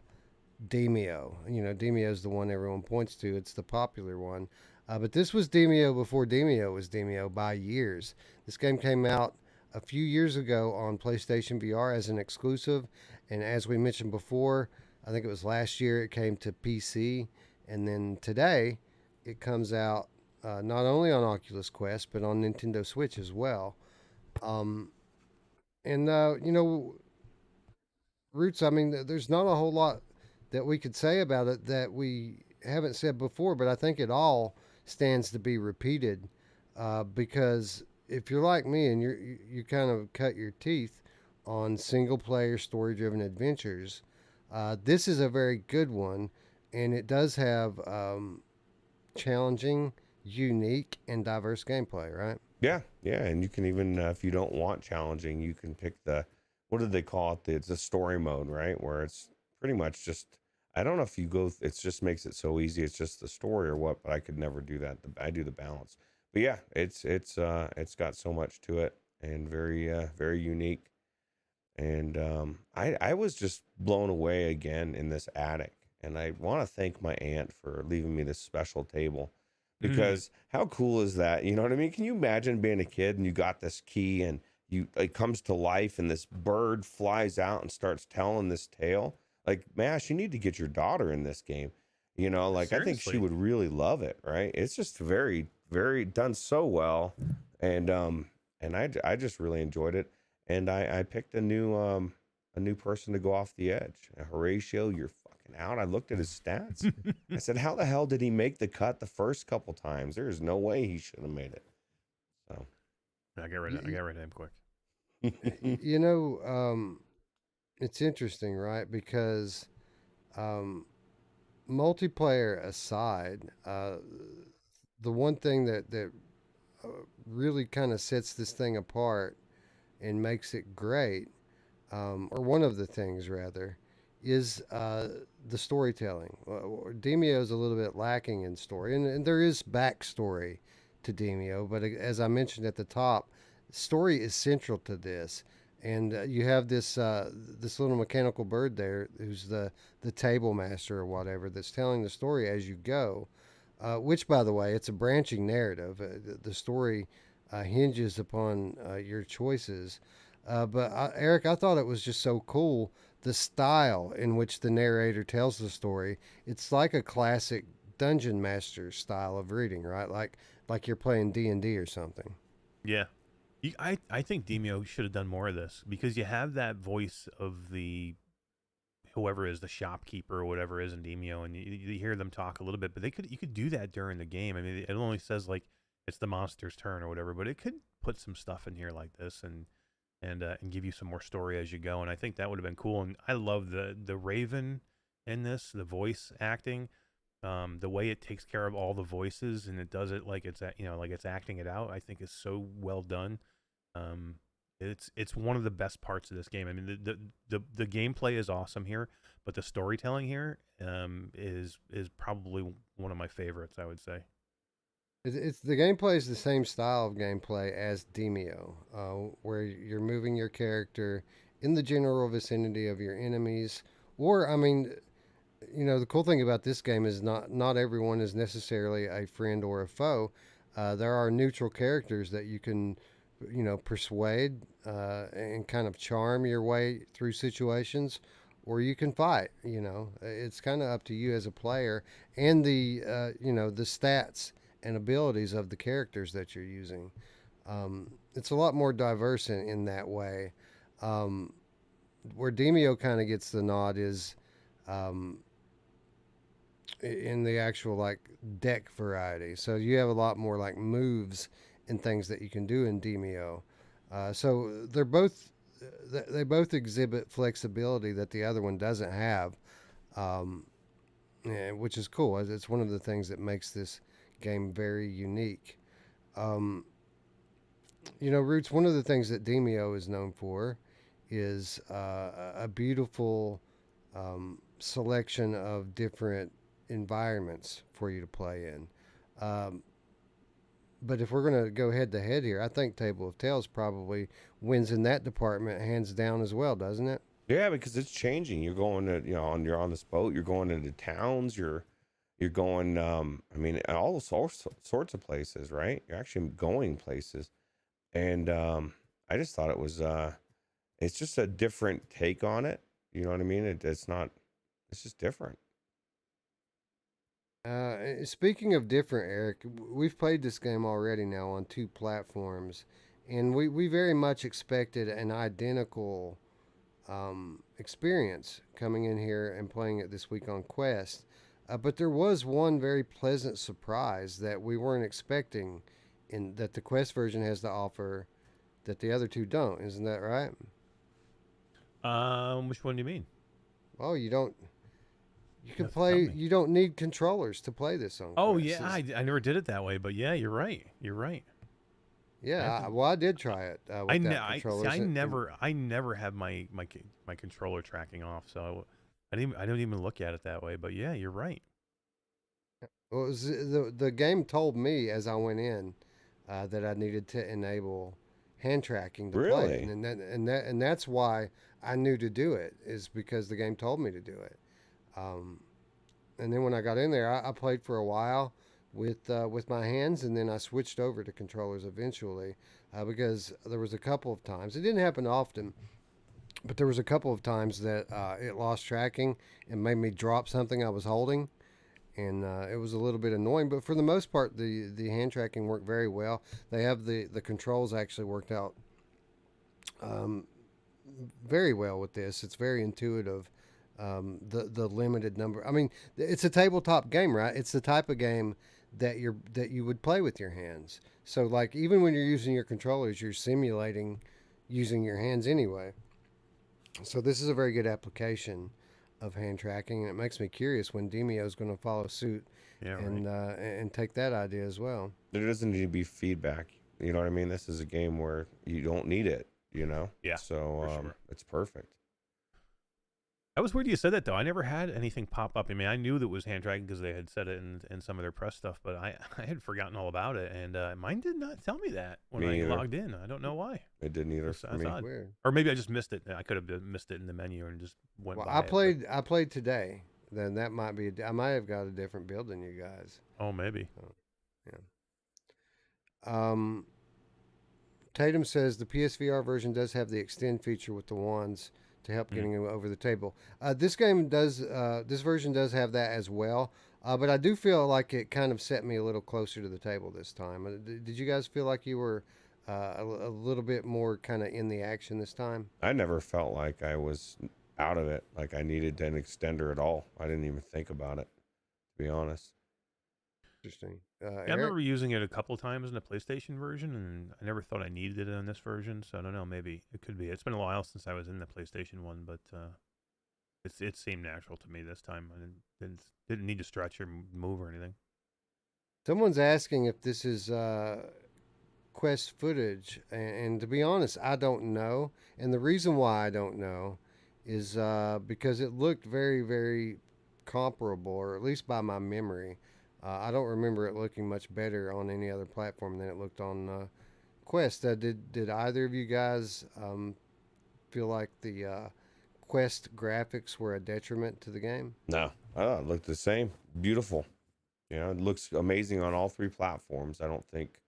Speaker 1: Demeo. You know, Demeo is the one everyone points to. It's the popular one. But this was Demeo before Demeo was Demeo by years. This game came out a few years ago on PlayStation VR as an exclusive. And as we mentioned before, I think it was last year it came to PC. And then today it comes out not only on Oculus Quest, but on Nintendo Switch as well. You know, Roots, I mean, there's not a whole lot that we could say about it that we haven't said before, but I think it all stands to be repeated because if you're like me and you kind of cut your teeth on single player story driven adventures, this is a very good one, and it does have challenging, unique, and diverse gameplay, right?
Speaker 3: Yeah, and you can even if you don't want challenging, you can pick the what do they call it? It's a story mode, right? Where it's pretty much just I don't know if you go. It just makes it so easy. It's just the story or what, but I could never do that. I do the balance. But yeah, it's got so much to it and very unique. And I was just blown away again in this attic. And I want to thank my aunt for leaving me this special table because how cool is that? You know what I mean? Can you imagine being a kid and you got this key and it comes to life and this bird flies out and starts telling this tale? Like, Mash, you need to get your daughter in this game. You know, like I think she
Speaker 2: Seriously.
Speaker 3: would really love it, right? It's just very, very done so well. And I just really enjoyed it. And I picked a new person to go off the edge. Horatio, you're fucking out. I looked at his stats. I said, how the hell did he make the cut the first couple times? There's no way he should have made it. So
Speaker 2: I got rid of him quick.
Speaker 1: You know, it's interesting, right? Because multiplayer aside, the one thing that really kind of sets this thing apart and makes it great, or one of the things rather, is the storytelling. Demio is a little bit lacking in story, and there is backstory to Demio, but as I mentioned at the top, story is central to this. And you have this little mechanical bird there, who's the table master or whatever, that's telling the story as you go. Which, by the way, it's a branching narrative. The story hinges upon your choices. Eric, I thought it was just so cool the style in which the narrator tells the story. It's like a classic dungeon master style of reading, right? Like you're playing D&D or something.
Speaker 2: Yeah. I think Demio should have done more of this, because you have that voice of the whoever is the shopkeeper or whatever is in Demio, and you hear them talk a little bit, but you could do that during the game. I mean, it only says like it's the monster's turn or whatever, but it could put some stuff in here like this and give you some more story as you go. And I think that would have been cool. And I love the Raven in this, the voice acting, the way it takes care of all the voices and it does it like like it's acting it out. I think is so well done. It's one of the best parts of this game. I mean, the gameplay is awesome here, but the storytelling here is probably one of my favorites, I would say.
Speaker 1: It's the gameplay is the same style of gameplay as Demio, where you're moving your character in the general vicinity of your enemies. Or, I mean, the cool thing about this game is not everyone is necessarily a friend or a foe. There are neutral characters that you can, persuade and kind of charm your way through situations, or you can fight. It's kind of up to you as a player and the stats and abilities of the characters that you're using. It's a lot more diverse in that way. Where Demio kind of gets the nod is in the actual like deck variety. So you have a lot more like moves and things that you can do in Demio. So they both exhibit flexibility that the other one doesn't have, which is cool. It's one of the things that makes this game very unique. Roots, one of the things that Demio is known for is a beautiful selection of different environments for you to play in. But if we're going to go head to head here, I think Table of Tales probably wins in that department hands down as well, doesn't it?
Speaker 3: Yeah, because it's changing. You're going to, you're on this boat, you're going into towns, you're going, all sorts of places, right? You're actually going places. And I just thought it was, it's just a different take on it. You know what I mean? It's just different.
Speaker 1: Speaking of different, Eric, we've played this game already now on 2 platforms, and we very much expected an identical experience coming in here and playing it this week on Quest. But there was one very pleasant surprise that we weren't expecting, in that the Quest version has to offer that the other 2 don't. Isn't that right?
Speaker 2: Which one do you mean?
Speaker 1: Oh, you don't. You can
Speaker 2: That's
Speaker 1: play.
Speaker 2: coming.
Speaker 1: You don't need controllers to play this on.
Speaker 2: Oh
Speaker 1: Quest.
Speaker 2: yeah, I never did it that way, but yeah, you're right. You're right.
Speaker 1: Yeah, I did try it with controllers.
Speaker 2: I never have my controller tracking off, so I don't even look at it that way. But yeah, you're right.
Speaker 1: Well, it was, the game told me as I went in that I needed to enable hand tracking to play it, and that's why I knew to do it, is because the game told me to do it. And then when I got in there, I played for a while with my hands, and then I switched over to controllers eventually, because there was a couple of times, it didn't happen often, but there was a couple of times that it lost tracking and made me drop something I was holding, and it was a little bit annoying. But for the most part, the hand tracking worked very well. They have the controls actually worked out very well with this. It's very intuitive. The limited number. I mean, it's a tabletop game, right? It's the type of game that you would play with your hands. So like even when you're using your controllers, you're simulating using your hands anyway. So this is a very good application of hand tracking, and it makes me curious when Demio is going to follow suit and take that idea as well.
Speaker 3: There doesn't need to be feedback. You know what I mean? This is a game where you don't need it. you know?
Speaker 2: Yeah,
Speaker 3: So
Speaker 2: for sure.
Speaker 3: it's perfect.
Speaker 2: That was weird you said that, though. I never had anything pop up. I mean, I knew that it was hand tracking because they had said it in some of their press stuff, but I had forgotten all about it, and mine did not tell me that when
Speaker 3: Me
Speaker 2: I
Speaker 3: either.
Speaker 2: logged in. I don't know why.
Speaker 3: It didn't either for
Speaker 2: That's
Speaker 3: me.
Speaker 2: odd.
Speaker 1: Weird.
Speaker 2: Or maybe I just missed it. I could have missed it in the menu and just went
Speaker 1: Well,
Speaker 2: by
Speaker 1: I
Speaker 2: it, but-
Speaker 1: played. I played today. Then that might be. I might have got a different build than you guys.
Speaker 2: Oh, maybe.
Speaker 1: Tatum says the PSVR version does have the extend feature with the wands to help getting him over the table. This game does. This version does have that as well. But I do feel like it kind of set me a little closer to the table this time. Did you guys feel like you were a little bit more kind of in the action this time?
Speaker 3: I never felt like I was out of it, like I needed an extender at all. I didn't even think about it, to be honest.
Speaker 1: Interesting.
Speaker 2: Yeah, I
Speaker 1: Eric?
Speaker 2: remember using it a couple times in the PlayStation version, and I never thought I needed it on this version. So I don't know. Maybe it could be. It's been a while since I was in the PlayStation one, but it seemed natural to me this time. I didn't need to stretch or move or anything.
Speaker 1: Someone's asking if this is Quest footage, and to be honest, I don't know. And the reason why I don't know is because it looked very, very comparable, or at least by my memory. I don't remember it looking much better on any other platform than it looked on Quest. Did either of you guys feel like the Quest graphics were a detriment to the game?
Speaker 3: No, it looked the same. Beautiful. You know, it looks amazing on all three platforms. I don't think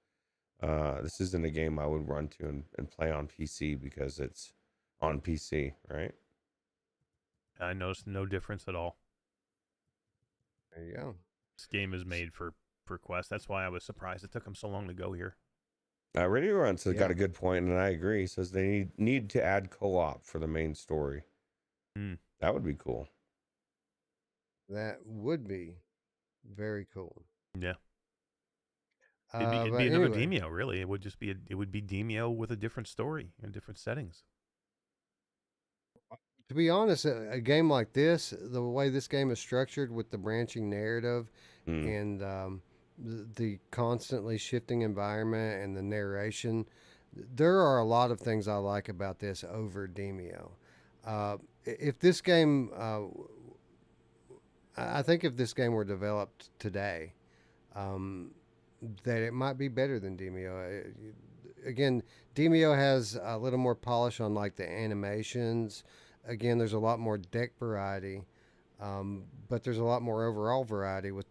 Speaker 3: this isn't a game I would run to and play on PC because it's on PC, right?
Speaker 2: I noticed no difference at all.
Speaker 1: There you go.
Speaker 2: This game is made for Quest. That's why I was surprised it took them so long to go here.
Speaker 3: Ready to Run got
Speaker 1: Yeah.
Speaker 3: a good point, and I agree. He says they need to add co-op for the main story. That would be cool.
Speaker 1: That would be very cool.
Speaker 2: Yeah. It'd be
Speaker 1: But
Speaker 2: another
Speaker 1: anyway.
Speaker 2: Demio, really. It would just be it would be Demio with a different story and different settings.
Speaker 1: To be honest, a game like this, the way this game is structured with the branching narrative and the constantly shifting environment and the narration, there are a lot of things I like about this over Demio. If this game, I think if this game were developed today, that it might be better than Demio. Again, Demio has a little more polish on like the animations. Again, there's a lot more deck variety, but there's a lot more overall variety with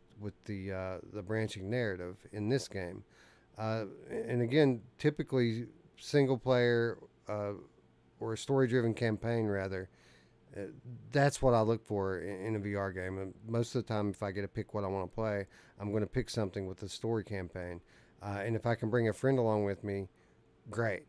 Speaker 1: the branching narrative in this game. And again, typically single player or a story driven campaign rather. That's what I look for in a VR game. And most of the time, if I get to pick what I want to play, I'm going to pick something with a story campaign. And if I can bring a friend along with me, great.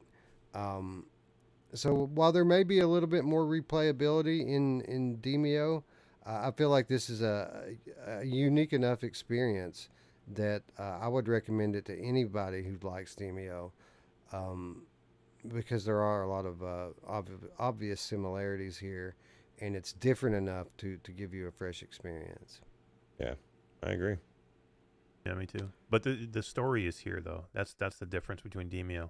Speaker 1: So while there may be a little bit more replayability in Demio, I feel like this is a unique enough experience that I would recommend it to anybody who likes Demio, because there are a lot of obvious similarities here, and it's different enough to give you a fresh experience.
Speaker 3: Yeah, I agree.
Speaker 2: Yeah, me too. But the story is here though. That's the difference between Demio.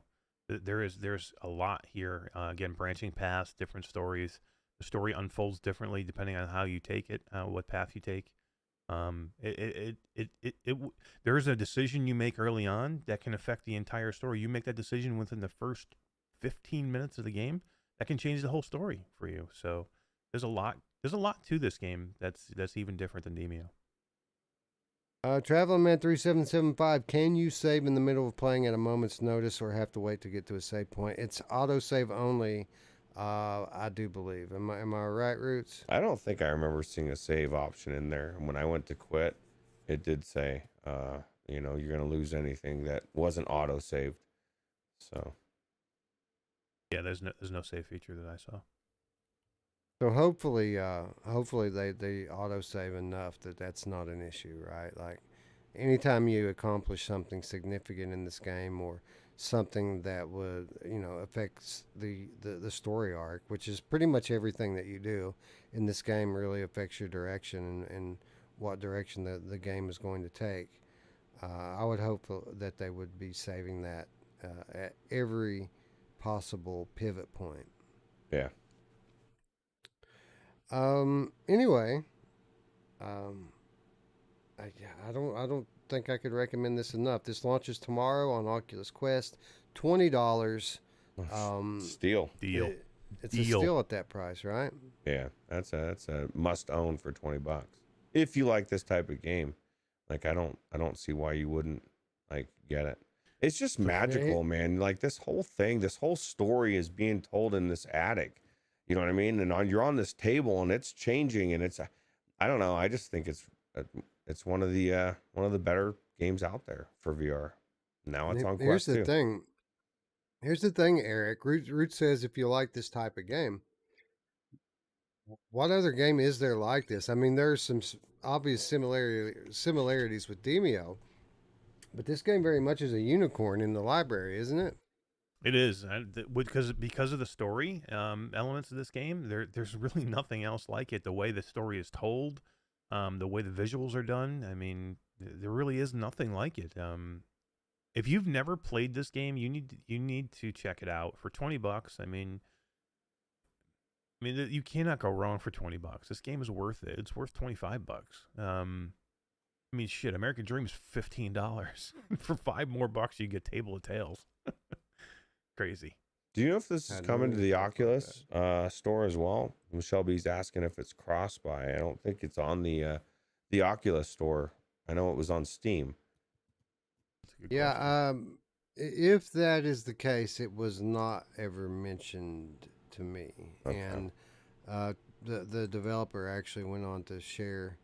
Speaker 2: There's a lot here. Again, branching paths, different stories. The story unfolds differently depending on how you take it, what path you take. There is a decision you make early on that can affect the entire story. You make that decision within the first 15 minutes of the game, that can change the whole story for you. So there's a lot to this game that's even different than Demio.
Speaker 1: Traveling Man 3775, can you save in the middle of playing at a moment's notice or have to wait to get to a save point? It's autosave only, I do believe. Am I right, Roots?
Speaker 3: I don't think I remember seeing a save option in there. When I went to quit, it did say, you're going to lose anything that wasn't auto-saved. So.
Speaker 2: Yeah, there's no save feature that I saw.
Speaker 1: So hopefully they autosave enough that that's not an issue, right? Like anytime you accomplish something significant in this game or something that would, affects the story arc, which is pretty much everything that you do in this game really affects your direction and what direction the game is going to take. I would hope that they would be saving that at every possible pivot point.
Speaker 3: Yeah.
Speaker 1: Anyway, I don't think I could recommend this enough. This launches tomorrow on Oculus Quest, $20.
Speaker 3: Steal.
Speaker 2: Deal.
Speaker 1: It's a
Speaker 2: Deal.
Speaker 1: steal at that price, right?
Speaker 3: Yeah, that's a must own for $20. If you like this type of game, like I don't see why you wouldn't like get it. It's just magical, man. Like this whole thing, this whole story is being told in this attic. You know what I mean? And you're on this table and it's changing, and it's I don't know. I just think it's one of the better games out there for VR. Now it's on Quest too.
Speaker 1: Here's the thing, Eric. Root says if you like this type of game, what other game is there like this? I mean, there's some obvious similarities with Demio, but this game very much is a unicorn in the library, isn't it?
Speaker 2: It is, because of the story elements of this game. There's really nothing else like it. The way the story is told, the way the visuals are done. I mean, there really is nothing like it. If you've never played this game, you need to check it out for $20. I mean, you cannot go wrong for $20. This game is worth it. It's worth $25. I mean, shit. American Dream's $15. For $5 more, you get Table of Tales. Crazy.
Speaker 3: Do you know if this is coming to the Oculus store as well? Shelby's asking if it's cross-buy. I don't think it's on the Oculus store. I know it was on Steam.
Speaker 1: Yeah, if that is the case, it was not ever mentioned to me.
Speaker 3: Okay.
Speaker 1: And the developer actually went on to share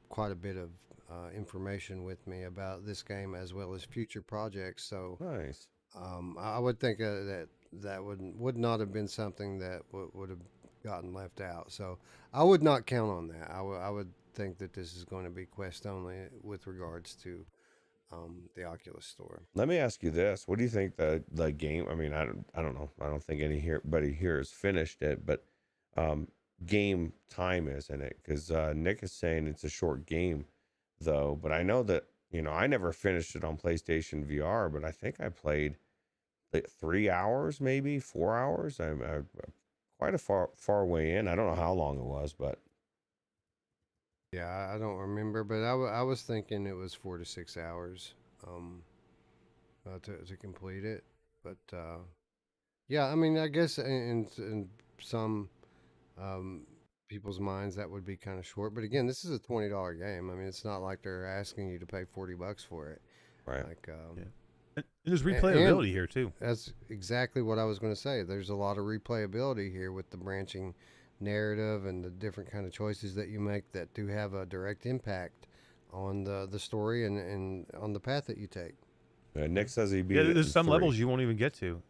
Speaker 1: quite a bit of information with me about this game as well as future projects. So
Speaker 3: Nice.
Speaker 1: I would think that would not have been something that would have gotten left out. So I would not count on that. I would think that this is going to be Quest only with regards to the Oculus store.
Speaker 3: Let me ask you this: what do you think the game? I mean, I don't know. I don't think anybody here has finished it, but game time is in it, because Nick is saying it's a short game, though. But I know that I never finished it on PlayStation VR, but I think I played like 3 hours, maybe 4 hours. I'm quite a far way in. I don't know how long it was, but
Speaker 1: Yeah, I don't remember, but I was thinking it was 4 to 6 hours to complete it. But yeah, I mean, I guess in some people's minds that would be kind of short. But again, this is a $20 game. I mean, it's not like they're asking you to pay $40 for it.
Speaker 3: right.
Speaker 1: Like,
Speaker 2: Yeah. And there's replayability here too.
Speaker 1: That's exactly what I was going to say. There's a lot of replayability here with the branching narrative and the different kind of choices that you make that do have a direct impact on the story and on the path that you take.
Speaker 3: Nick says he beat
Speaker 2: Yeah,
Speaker 3: it
Speaker 2: there's
Speaker 3: in
Speaker 2: some
Speaker 3: 3.
Speaker 2: levels you won't even get to.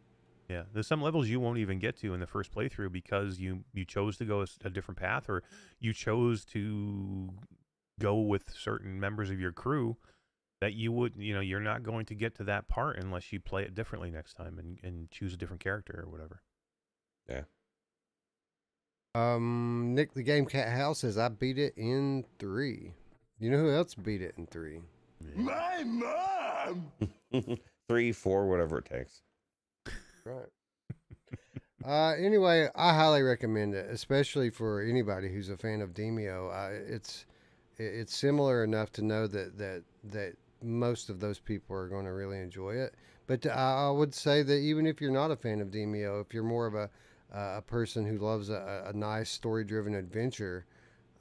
Speaker 2: Yeah, there's some levels you won't even get to in the first playthrough because you chose to go a different path, or you chose to go with certain members of your crew that you would, you're not going to get to that part unless you play it differently next time and choose a different character or whatever.
Speaker 3: Yeah.
Speaker 1: Nick the Game Cat House says I beat it in 3. You know who else beat it in 3?
Speaker 4: My mom!
Speaker 3: 3, 4, whatever it takes.
Speaker 1: Right. Anyway, I highly recommend it, especially for anybody who's a fan of Demio. It's similar enough to know that most of those people are going to really enjoy it. But I would say that even if you're not a fan of Demio, if you're more of a person who loves a nice story-driven adventure,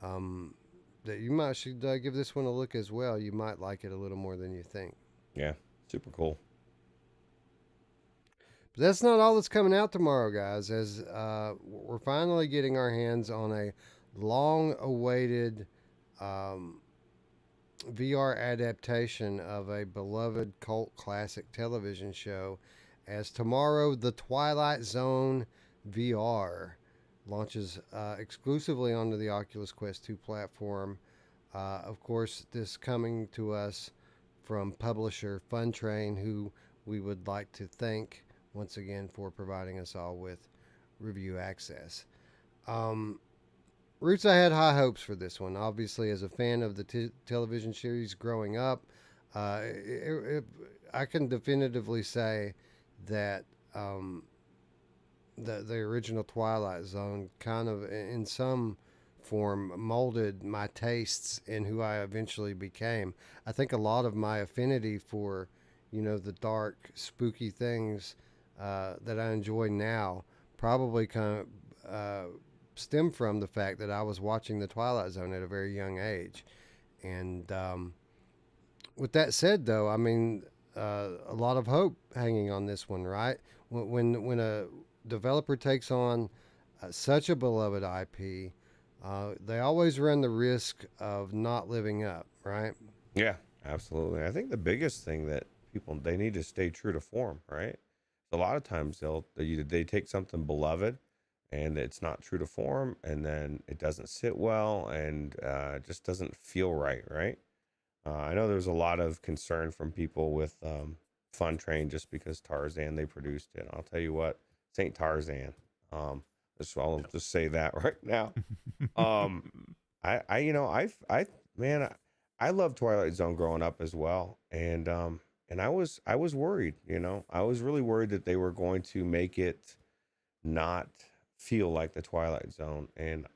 Speaker 1: that you should give this one a look as well. You might like it a little more than you think.
Speaker 3: Yeah, super cool.
Speaker 1: But that's not all that's coming out tomorrow, guys, as we're finally getting our hands on a long-awaited VR adaptation of a beloved cult classic television show, as tomorrow the Twilight Zone VR launches exclusively onto the Oculus Quest 2 platform. Of course, this coming to us from publisher Fun Train, who we would like to thank once again for providing us all with review access. Roots, I had high hopes for this one. Obviously, as a fan of the television series growing up, I can definitively say that um, the original Twilight Zone kind of in some form molded my tastes and who I eventually became. I think a lot of my affinity for, the dark, spooky things that I enjoy now probably kind of stem from the fact that I was watching the Twilight Zone at a very young age. And with that said, though, I mean, a lot of hope hanging on this one, right? When a developer takes on such a beloved IP, they always run the risk of not living up, right?
Speaker 3: Yeah, absolutely. I think the biggest thing that people they need to stay true to form, right? A lot of times they take something beloved and it's not true to form, and then it doesn't sit well and just doesn't feel right, right? I know there's a lot of concern from people with Fun Train just because Tarzan they produced it. I'll tell you what, Saint Tarzan. I'll just say that right now. I, you know, man, I love Twilight Zone growing up as well, and I was worried. I was really worried that they were going to make it not feel like the Twilight Zone, and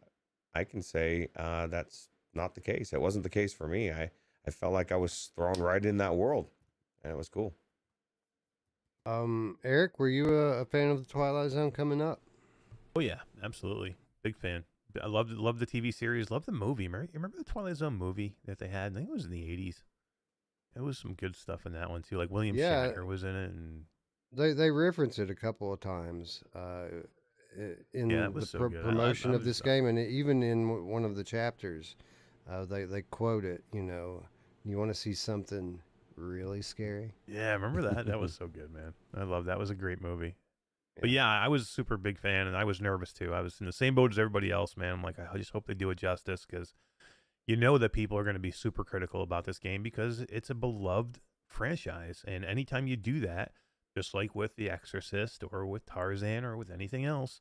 Speaker 3: I can say that's not the case. It wasn't the case for me. I felt like I was thrown right in that world, and it was cool.
Speaker 1: Eric, were you a fan of the Twilight Zone coming up?
Speaker 2: Oh yeah, absolutely. Big fan. I loved the TV series. Loved the movie. Remember the Twilight Zone movie that they had? I think it was in the 80s. There was some good stuff in that one too. Like William
Speaker 1: Yeah,
Speaker 2: Shatner was in it, and
Speaker 1: they reference it a couple of times
Speaker 2: yeah, it
Speaker 1: in the
Speaker 2: was so good.
Speaker 1: promotion
Speaker 2: I
Speaker 1: of
Speaker 2: was
Speaker 1: this game, and even in one of the chapters, they quote it. You want to see something really scary?
Speaker 2: yeah, I remember that. That was so good, man. I love that. Was a great movie. But yeah, I was a super big fan, and I was nervous too. I was in the same boat as everybody else, man. I'm like, I just hope they do it justice, because that people are going to be super critical about this game because it's a beloved franchise, and anytime you do that, just like with The Exorcist or with Tarzan or with anything else,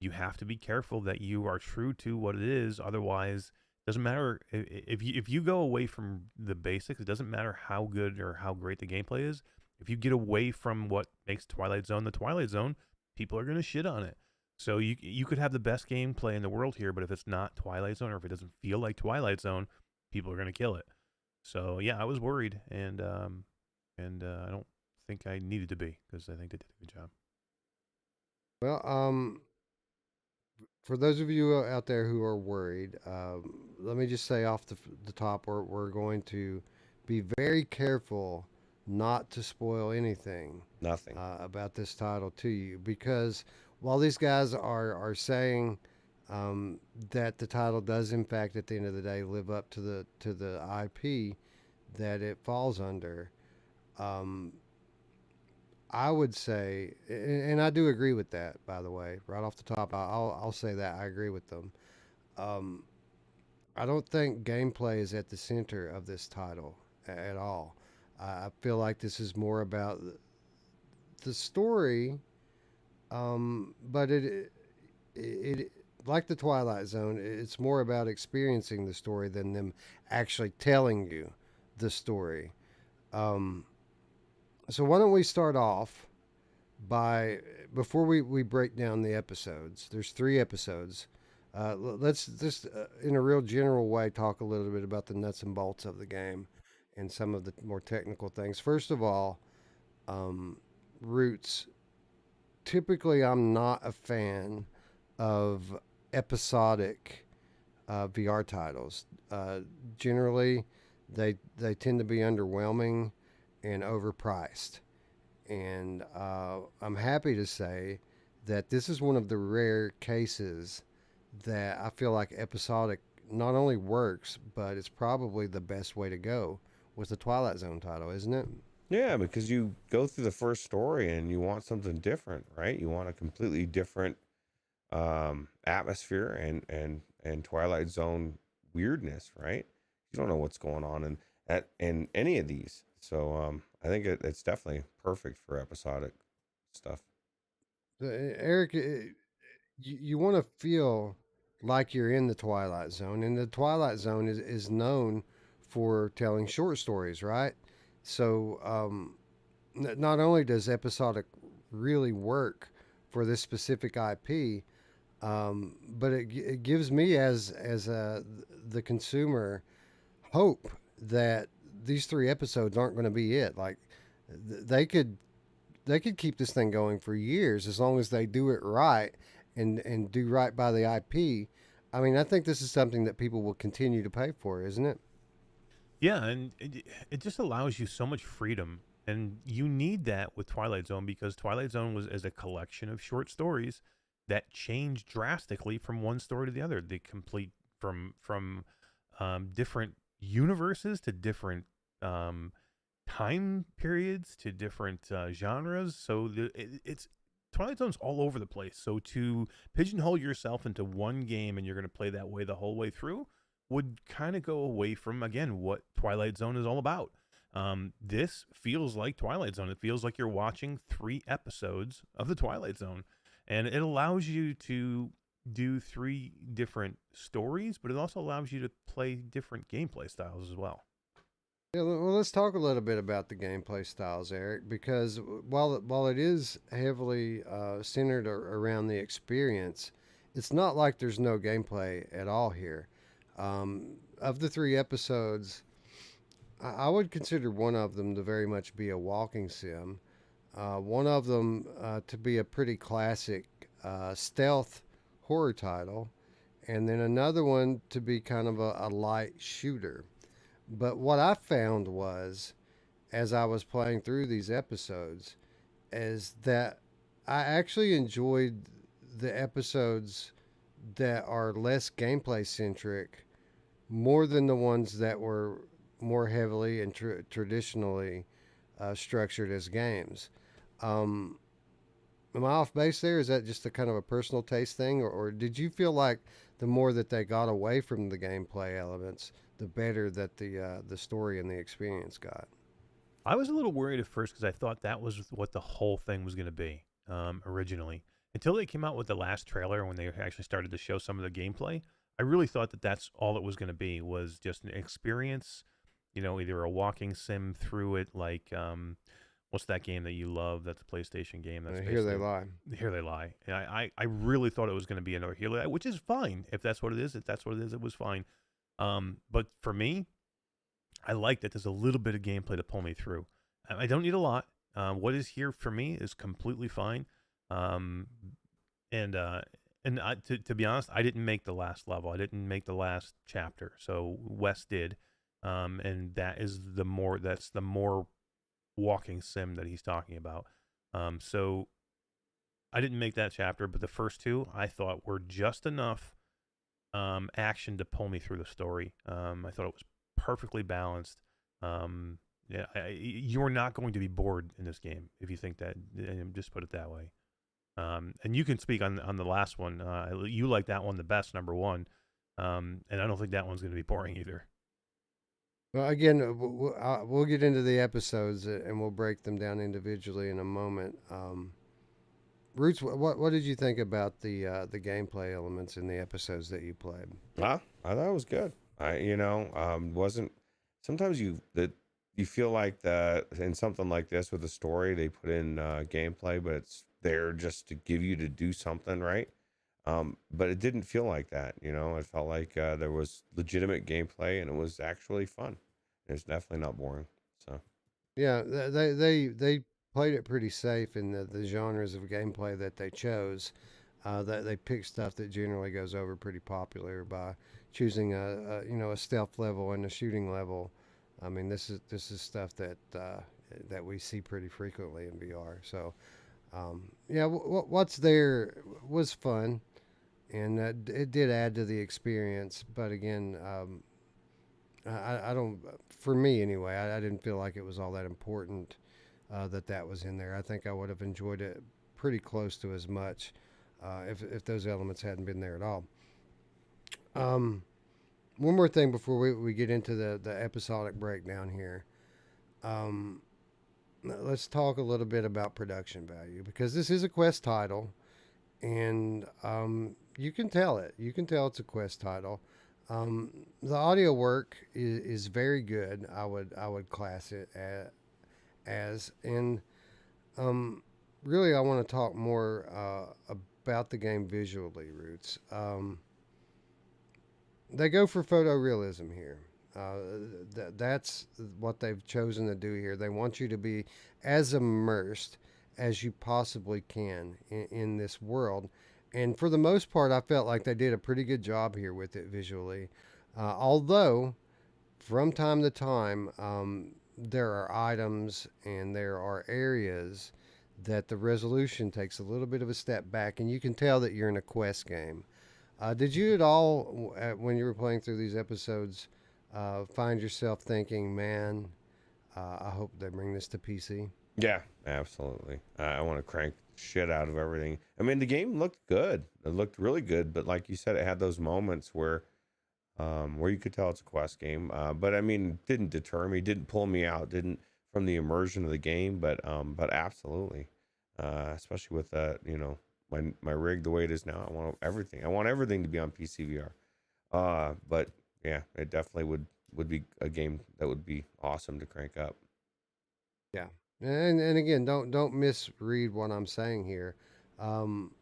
Speaker 2: you have to be careful that you are true to what it is. Otherwise, it doesn't matter if you go away from the basics. It doesn't matter how good or how great the gameplay is. If you get away from what makes Twilight Zone the Twilight Zone, people are going to shit on it. So you could have the best gameplay in the world here, but if it's not Twilight Zone or if it doesn't feel like Twilight Zone, people are going to kill it. So yeah, I was worried, and I don't think I needed to be, because I think they did a good job.
Speaker 1: Well, for those of you out there who are worried, let me just say off the top, we're going to be very careful not to spoil anything
Speaker 3: Nothing.
Speaker 1: about this title to you, because while these guys are saying that the title does in fact at the end of the day live up to the IP that it falls under, I would say, and I do agree with that, by the way, right off the top, I'll say that I agree with them. Um, I don't think gameplay is at the center of this title at all. I feel like this is more about the story, but it like the Twilight Zone, it's more about experiencing the story than them actually telling you the story. Um, so why don't we start off by before we break down the episodes? There's 3 episodes. Let's just in a real general way talk a little bit about the nuts and bolts of the game and some of the more technical things. First of all, Roots. Typically, I'm not a fan of episodic VR titles. Generally, they tend to be underwhelming and overpriced. And I'm happy to say that this is one of the rare cases that I feel like episodic not only works, but it's probably the best way to go with the Twilight Zone title, isn't it?
Speaker 3: Yeah, because you go through the first story and you want something different, right? You want a completely different atmosphere and Twilight Zone weirdness, right? You don't know what's going on in any of these. So I think it's definitely perfect for episodic stuff.
Speaker 1: Eric, you want to feel like you're in the Twilight Zone, and the Twilight Zone is known for telling short stories, right? So not only does episodic really work for this specific IP. But it gives me as the consumer hope that these 3 episodes aren't going to be it. Like they could keep this thing going for years as long as they do it right and do right by the IP. I mean, I think this is something that people will continue to pay for, isn't it?
Speaker 2: Yeah, and it just allows you so much freedom, and you need that with Twilight Zone because Twilight Zone was as a collection of short stories that changed drastically from one story to the other. They complete from different universes to different um, time periods to different genres. So it's Twilight Zone's all over the place. So to pigeonhole yourself into one game and you're going to play that way the whole way through would kind of go away from, again, what Twilight Zone is all about. This feels like Twilight Zone. It feels like you're watching 3 episodes of the Twilight Zone, and it allows you to do 3 different stories, but it also allows you to play different gameplay styles as well.
Speaker 1: Yeah, well, let's talk a little bit about the gameplay styles, Eric, because while it is heavily centered around the experience, it's not like there's no gameplay at all here. Of the 3 episodes, I would consider one of them to very much be a walking sim. One of them to be a pretty classic stealth horror title, and then another one to be kind of a light shooter. But what I found was, as I was playing through these episodes, is that I actually enjoyed the episodes that are less gameplay centric more than the ones that were more heavily and traditionally structured as games. Um, am I off base there? Is that just a kind of a personal taste thing, or did you feel like the more that they got away from the gameplay elements, the better that the story and the experience got?
Speaker 2: I was a little worried at first because I thought that was what the whole thing was going to be originally. Until they came out with the last trailer, when they actually started to show some of the gameplay, I really thought that that's all it was going to be, was just an experience, either a walking sim through it, like, what's that game that you love? That's a PlayStation game. That's
Speaker 1: Here they lie.
Speaker 2: Here They Lie. And I really thought it was going to be another Here They Lie, which is fine. If that's what it is, it was fine. But for me, I like that there's a little bit of gameplay to pull me through. I don't need a lot. What is here for me is completely fine. Um, to be honest, I didn't make the last level. I didn't make the last chapter. So Wes did. And that's the more walking sim that he's talking about. So I didn't make that chapter, but the first 2 I thought were just enough action to pull me through the story. I thought it was perfectly balanced. Yeah, you're not going to be bored in this game if you think that. And just put it that way. And you can speak on the last one. You like that one the best, number 1. And I don't think that one's going to be boring either.
Speaker 1: Well, again, we'll get into the episodes and we'll break them down individually in a moment. Roots, what did you think about the gameplay elements in the episodes that you played?
Speaker 3: I thought it was good. Wasn't sometimes you feel like that in something like this with a story they put in gameplay, but it's there just to give you to do something, right? But it didn't feel like that. It felt like there was legitimate gameplay and it was actually fun. It's definitely not boring. So
Speaker 1: Yeah, they played it pretty safe in the genres of gameplay that they chose. That they picked stuff that generally goes over pretty popular by choosing a stealth level and a shooting level. I mean, this is stuff that we see pretty frequently in VR. So yeah, what's there was fun, and it did add to the experience. But again, I don't, for me anyway, I didn't feel like it was all that important that was in there. I think I would have enjoyed it pretty close to as much if those elements hadn't been there at all. One more thing before we get into the episodic breakdown here. Let's talk a little bit about production value, because this is a Quest title, and you can tell it. You can tell it's a Quest title. The audio work is very good. I would class it as, and really, I want to talk more about the game visually, Roots. They go for photorealism here. That's what they've chosen to do here. They want you to be as immersed as you possibly can in this world. And for the most part, I felt like they did a pretty good job here with it visually. Although, from time to time, there are items and there are areas that the resolution takes a little bit of a step back, and you can tell that you're in a quest game. Did you at all, when you were playing through these episodes, find yourself thinking, man, I hope they bring this to PC?
Speaker 3: Yeah, absolutely. I want to crank shit out of everything. I mean, the game looked good. It looked really good, but like you said, it had those moments where you could tell it's a quest game. But I mean, it didn't deter me, didn't pull me out, didn't from the immersion of the game. But absolutely, especially with my rig the way it is now. I want everything. I want everything to be on PCVR. But yeah, it definitely would be a game that would be awesome to crank up.
Speaker 1: Yeah, and again, don't misread what I'm saying here. Um,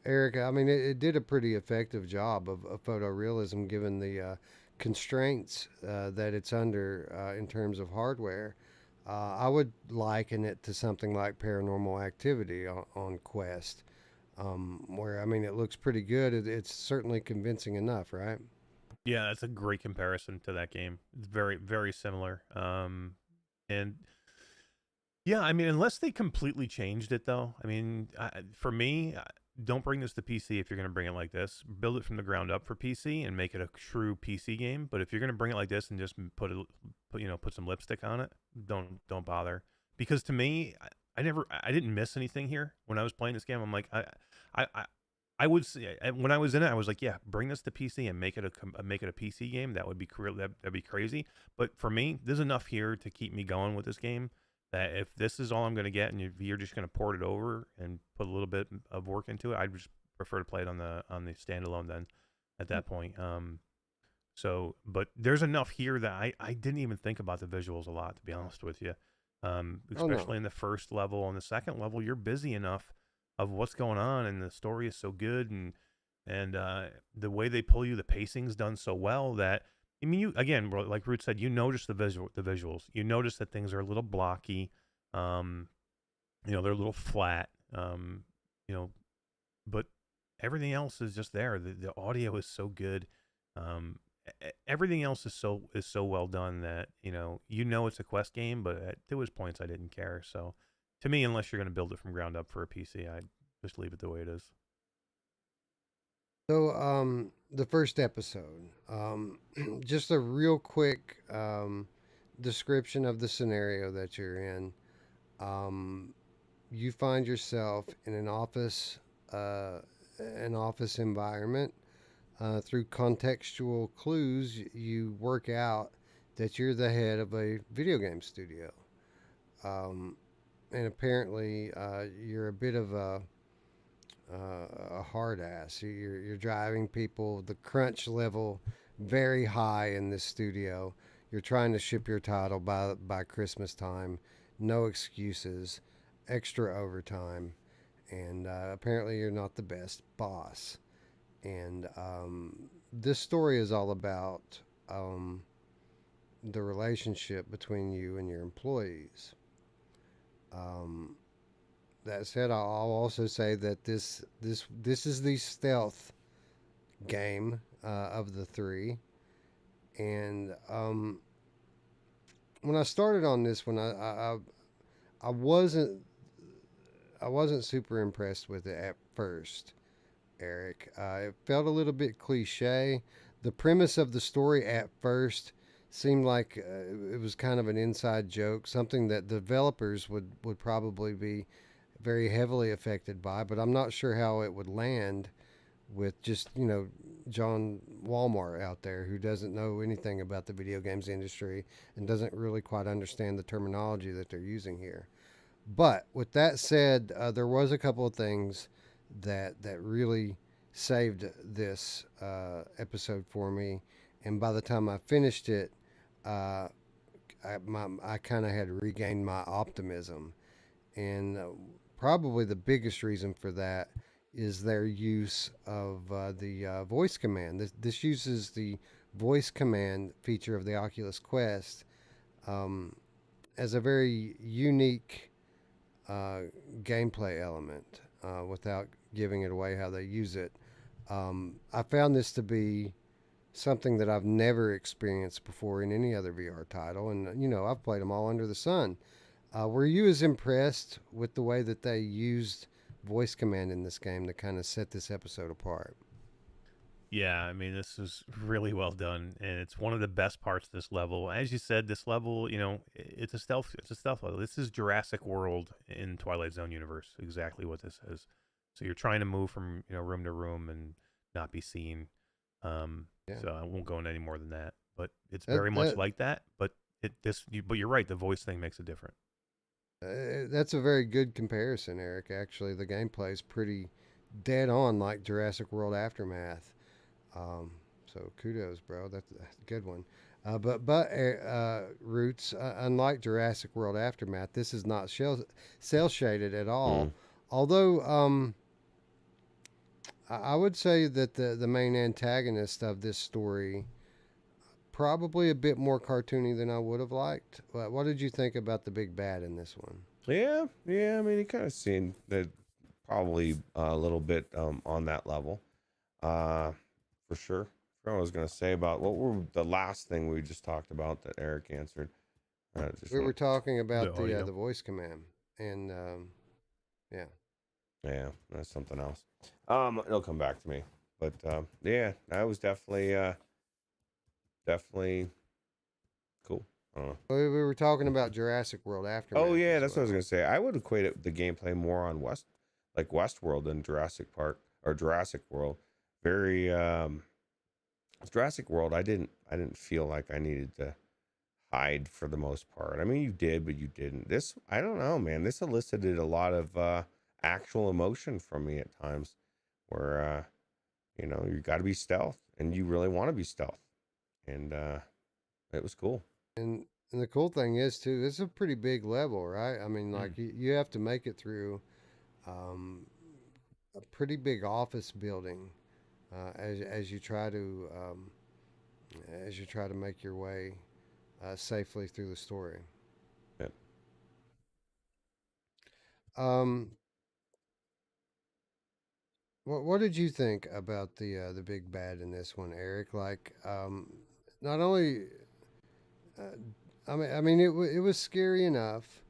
Speaker 1: Eric, I mean, it did a pretty effective job of photorealism given the constraints that it's under in terms of hardware. I would liken it to something like Paranormal Activity on Quest, where I mean, it looks pretty good. It's certainly convincing enough, right?
Speaker 2: Yeah, that's a great comparison to that game. It's very, very similar. And yeah, I mean, unless they completely changed it, though. I mean, for me, don't bring this to PC if you're going to bring it like this. Build it from the ground up for PC and make it a true PC game. But if you're going to bring it like this and just put some lipstick on it, don't bother. Because to me, I didn't miss anything here when I was playing this game. I'm like, I would say when I was in it, I was like, yeah, bring this to PC and make it a PC game. That would be that'd be crazy. But for me, there's enough here to keep me going with this game. That if this is all I'm going to get, and you're just going to port it over and put a little bit of work into it, I'd just prefer to play it on the standalone then. At that point, but there's enough here that I didn't even think about the visuals a lot, to be honest with you. Especially in the first level. On the second level, you're busy enough of what's going on, and the story is so good, and the way they pull you, the pacing's done so well that. I mean, you again, like Root said, you notice the visuals. You notice that things are a little blocky. They're a little flat. But everything else is just there. The audio is so good. Everything else is so well done that it's a quest game. But there was points I didn't care. So, to me, unless you're going to build it from ground up for a PC, I'd just leave it the way it is.
Speaker 1: So, the first episode, just a real quick description of the scenario that you're in. You find yourself in an office environment. Through contextual clues, you work out that you're the head of a video game studio, and apparently, you're a bit of a hard ass. You're driving people the crunch level very high in this studio. You're trying to ship your title by Christmas time. No excuses, extra overtime, and apparently you're not the best boss. And this story is all about the relationship between you and your employees. That said, I'll also say that this is the stealth game of the three, and when I started on this one, I wasn't super impressed with it at first, Eric. It felt a little bit cliche. The premise of the story at first seemed like it was kind of an inside joke, something that developers would probably be very heavily affected by, but I'm not sure how it would land with just, John Walmart out there who doesn't know anything about the video games industry and doesn't really quite understand the terminology that they're using here. But with that said, there was a couple of things that really saved this episode for me, and by the time I finished it, I kind of had regained my optimism. And probably the biggest reason for that is their use of the voice command. This uses the voice command feature of the Oculus Quest um, as a very unique gameplay element without giving it away how they use it. I found this to be something that I've never experienced before in any other VR title, and I've played them all under the sun. Were you as impressed with the way that they used voice command in this game to kind of set this episode apart?
Speaker 2: Yeah, I mean, this is really well done, and it's one of the best parts of this level. As you said, this level, it's a stealth. It's a stealth level. This is Jurassic World in Twilight Zone universe. Exactly what this is. So you're trying to move from room to room and not be seen.
Speaker 1: Yeah.
Speaker 2: So I won't go into any more than that. But it's
Speaker 1: That-
Speaker 2: very much
Speaker 1: that-
Speaker 2: like that. But but you're right. The voice thing makes it different.
Speaker 1: That's a very good comparison, Eric. Actually, the gameplay is pretty dead on like Jurassic World Aftermath. So kudos, bro. That's a good one. But Roots, unlike Jurassic World Aftermath, this is not cell shaded at all. Although I would say that the main antagonist of this story probably a bit more cartoony than I would have liked. What did you think about the big bad in this one?
Speaker 3: Yeah. I mean, you kind of seen that probably a little bit on that level, for sure. I forgot what I was gonna say about what were the last thing we just talked about that Eric answered.
Speaker 1: We were talking about
Speaker 2: The audio.
Speaker 1: the voice command, and yeah.
Speaker 3: Yeah, that's something else. It'll come back to me, but yeah, that was definitely cool. I don't know.
Speaker 1: We were talking about Jurassic World Aftermath.
Speaker 3: Oh yeah,
Speaker 1: as
Speaker 3: that's what I was
Speaker 1: well.
Speaker 3: gonna say. I would equate it the gameplay more on Westworld than Jurassic Park or Jurassic World. Very Jurassic World. I didn't feel like I needed to hide for the most part. I mean, you did, but you didn't. This, I don't know, man. This elicited a lot of actual emotion from me at times, where you got to be stealth, and you really want to be stealth, and it was cool.
Speaker 1: And the cool thing is too, this is a pretty big level, right? I mean, like you have to make it through a pretty big office building as you try to make your way safely through the story.
Speaker 3: Yep.
Speaker 1: What did you think about the big bad in this one, Eric? Like, not only, I mean, it was scary enough,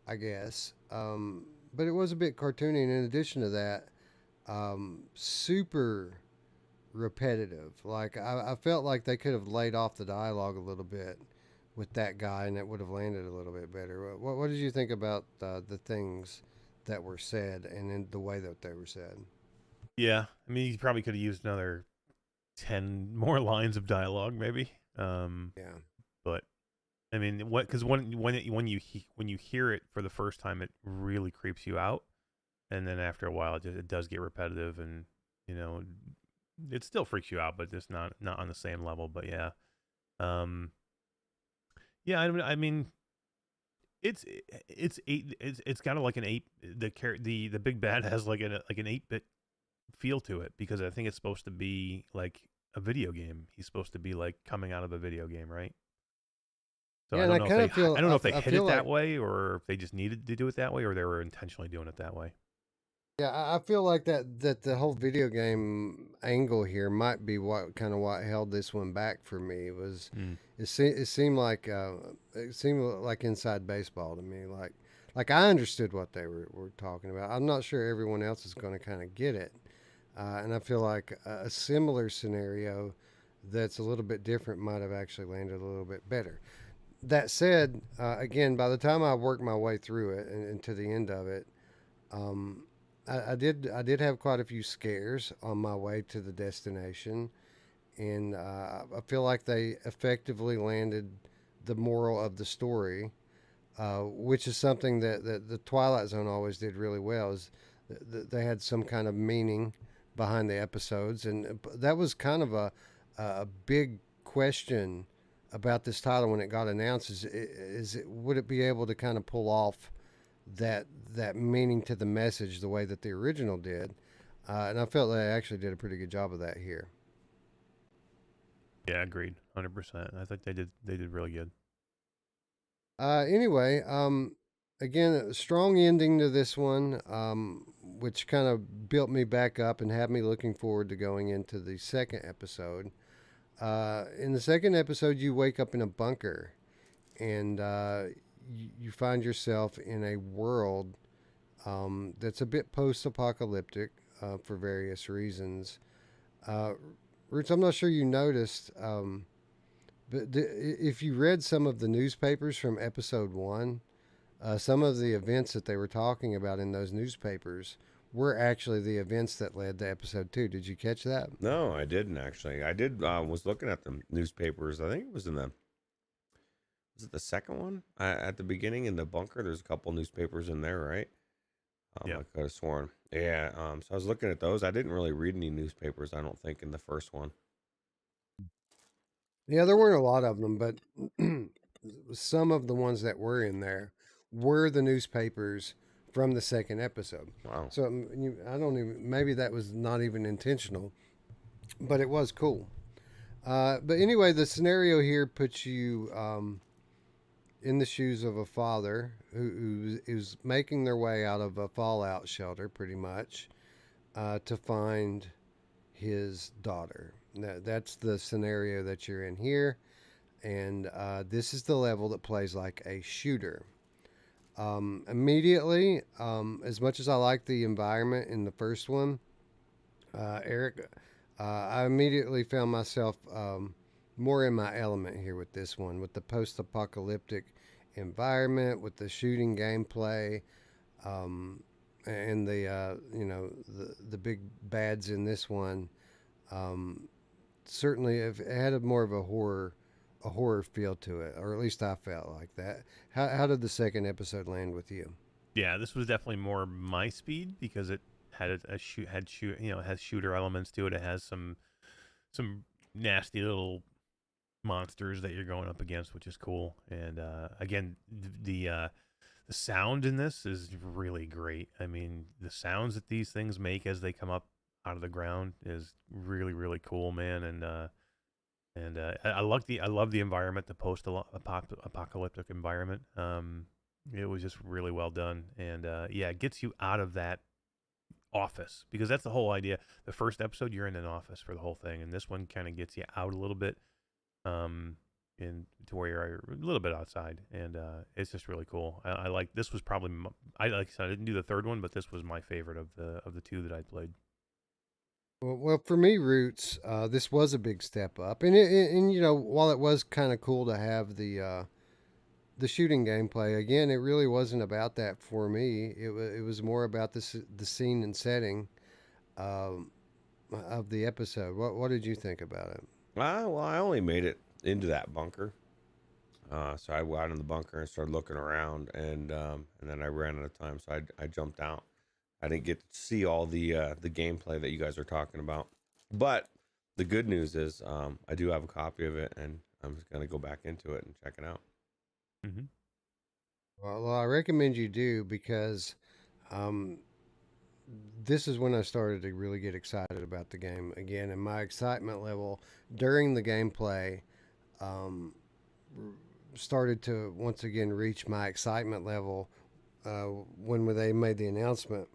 Speaker 1: I guess, but it was a bit cartoony, and in addition to that, super repetitive. Like, I felt like they could have laid off the dialogue a little bit with that guy, and it would have landed a little bit better. What did you think about the things that were said and in the way that they were said?
Speaker 2: Yeah, I mean, you probably could have used another 10 more lines of dialogue, maybe.
Speaker 1: Yeah.
Speaker 2: But I mean, because when you hear it for the first time, it really creeps you out, and then after a while, it does get repetitive, and it still freaks you out, but just not on the same level. But yeah, yeah. I mean, it's kind of like an 8. The big bad has like an 8-bit feel to it, because I think it's supposed to be like a video game. He's supposed to be like coming out of a video game, right? So
Speaker 1: Yeah,
Speaker 2: I
Speaker 1: and
Speaker 2: don't
Speaker 1: I
Speaker 2: know
Speaker 1: kinda
Speaker 2: if they
Speaker 1: feel-
Speaker 2: I don't know
Speaker 1: I
Speaker 2: if they
Speaker 1: f- I
Speaker 2: hit
Speaker 1: feel
Speaker 2: it that
Speaker 1: like-
Speaker 2: way, or if they just needed to do it that way, or they were intentionally doing it that way.
Speaker 1: Yeah, I feel like that the whole video game angle here might be what held this one back for me. It seemed like inside baseball to me. Like I understood what they were talking about. I'm not sure everyone else is going to kind of get it, and I feel like a similar scenario that's a little bit different might have actually landed a little bit better. That said, again, by the time I worked my way through it and to the end of it, I did have quite a few scares on my way to the destination, and I feel like they effectively landed the moral of the story, which is something that the Twilight Zone always did really well. Is they had some kind of meaning behind the episodes, and that was kind of a big question about this title when it got announced. Would it be able to kind of pull off that meaning to the message the way that the original did. And I felt they actually did a pretty good job of that here.
Speaker 2: Yeah, agreed, 100%. I think they did really good.
Speaker 1: Anyway, again, a strong ending to this one, which kind of built me back up and had me looking forward to going into the second episode. In the second episode, you wake up in a bunker, and you find yourself in a world that's a bit post-apocalyptic for various reasons. Roots, I'm not sure you noticed. But if you read some of the newspapers from episode 1, some of the events that they were talking about in those newspapers were actually the events that led to episode 2. Did you catch that?
Speaker 3: No, I didn't actually. I did. Was looking at the newspapers. I think it was was it the second one at the beginning in the bunker? There's a couple newspapers in there, right?
Speaker 2: Yeah.
Speaker 3: I could have sworn. Yeah. So I was looking at those. I didn't really read any newspapers. I don't think in the first one.
Speaker 1: Yeah, there weren't a lot of them, but some of the ones that were in there were the newspapers from the second episode.
Speaker 3: Wow.
Speaker 1: So I don't even, maybe that was not even intentional, but it was cool. But anyway, the scenario here puts you in the shoes of a father who's making their way out of a fallout shelter, pretty much, to find his daughter. That's the scenario that you're in here, and this is the level that plays like a shooter. Immediately, as much as I like the environment in the first one, Eric, I immediately found myself more in my element here with this one, with the post-apocalyptic environment, with the shooting gameplay, and the big bads in this one. Certainly, it had more of a horror feel to it, or at least I felt like that. How did the second episode land with you?
Speaker 2: Yeah, this was definitely more my speed because it had has shooter elements to it. It has some nasty little monsters that you're going up against, which is cool. And again, the sound in this is really great. I mean, the sounds that these things make as they come up out of the ground is really, really cool, man. And I love the environment, the post-apocalyptic environment. It was just really well done, and yeah, it gets you out of that office because that's the whole idea. The first episode, you're in an office for the whole thing, and this one kind of gets you out a little bit, in to where you're a little bit outside, and it's just really cool. I like this was probably I didn't do the third one, but this was my favorite of the two that I played.
Speaker 1: Well, for me, Roots, this was a big step up, and while it was kind of cool to have the shooting gameplay, again, it really wasn't about that for me. It was more about the scene and setting of the episode. What did you think about it?
Speaker 3: Well, I only made it into that bunker. So I went out in the bunker and started looking around, and then I ran out of time, so I jumped out. I didn't get to see all the gameplay that you guys are talking about, but the good news is I do have a copy of it, and I'm just gonna go back into it and check it out.
Speaker 2: Mm-hmm.
Speaker 1: Well, I recommend you do because this is when I started to really get excited about the game again, and my excitement level during the gameplay started to once again reach my excitement level when they made the announcement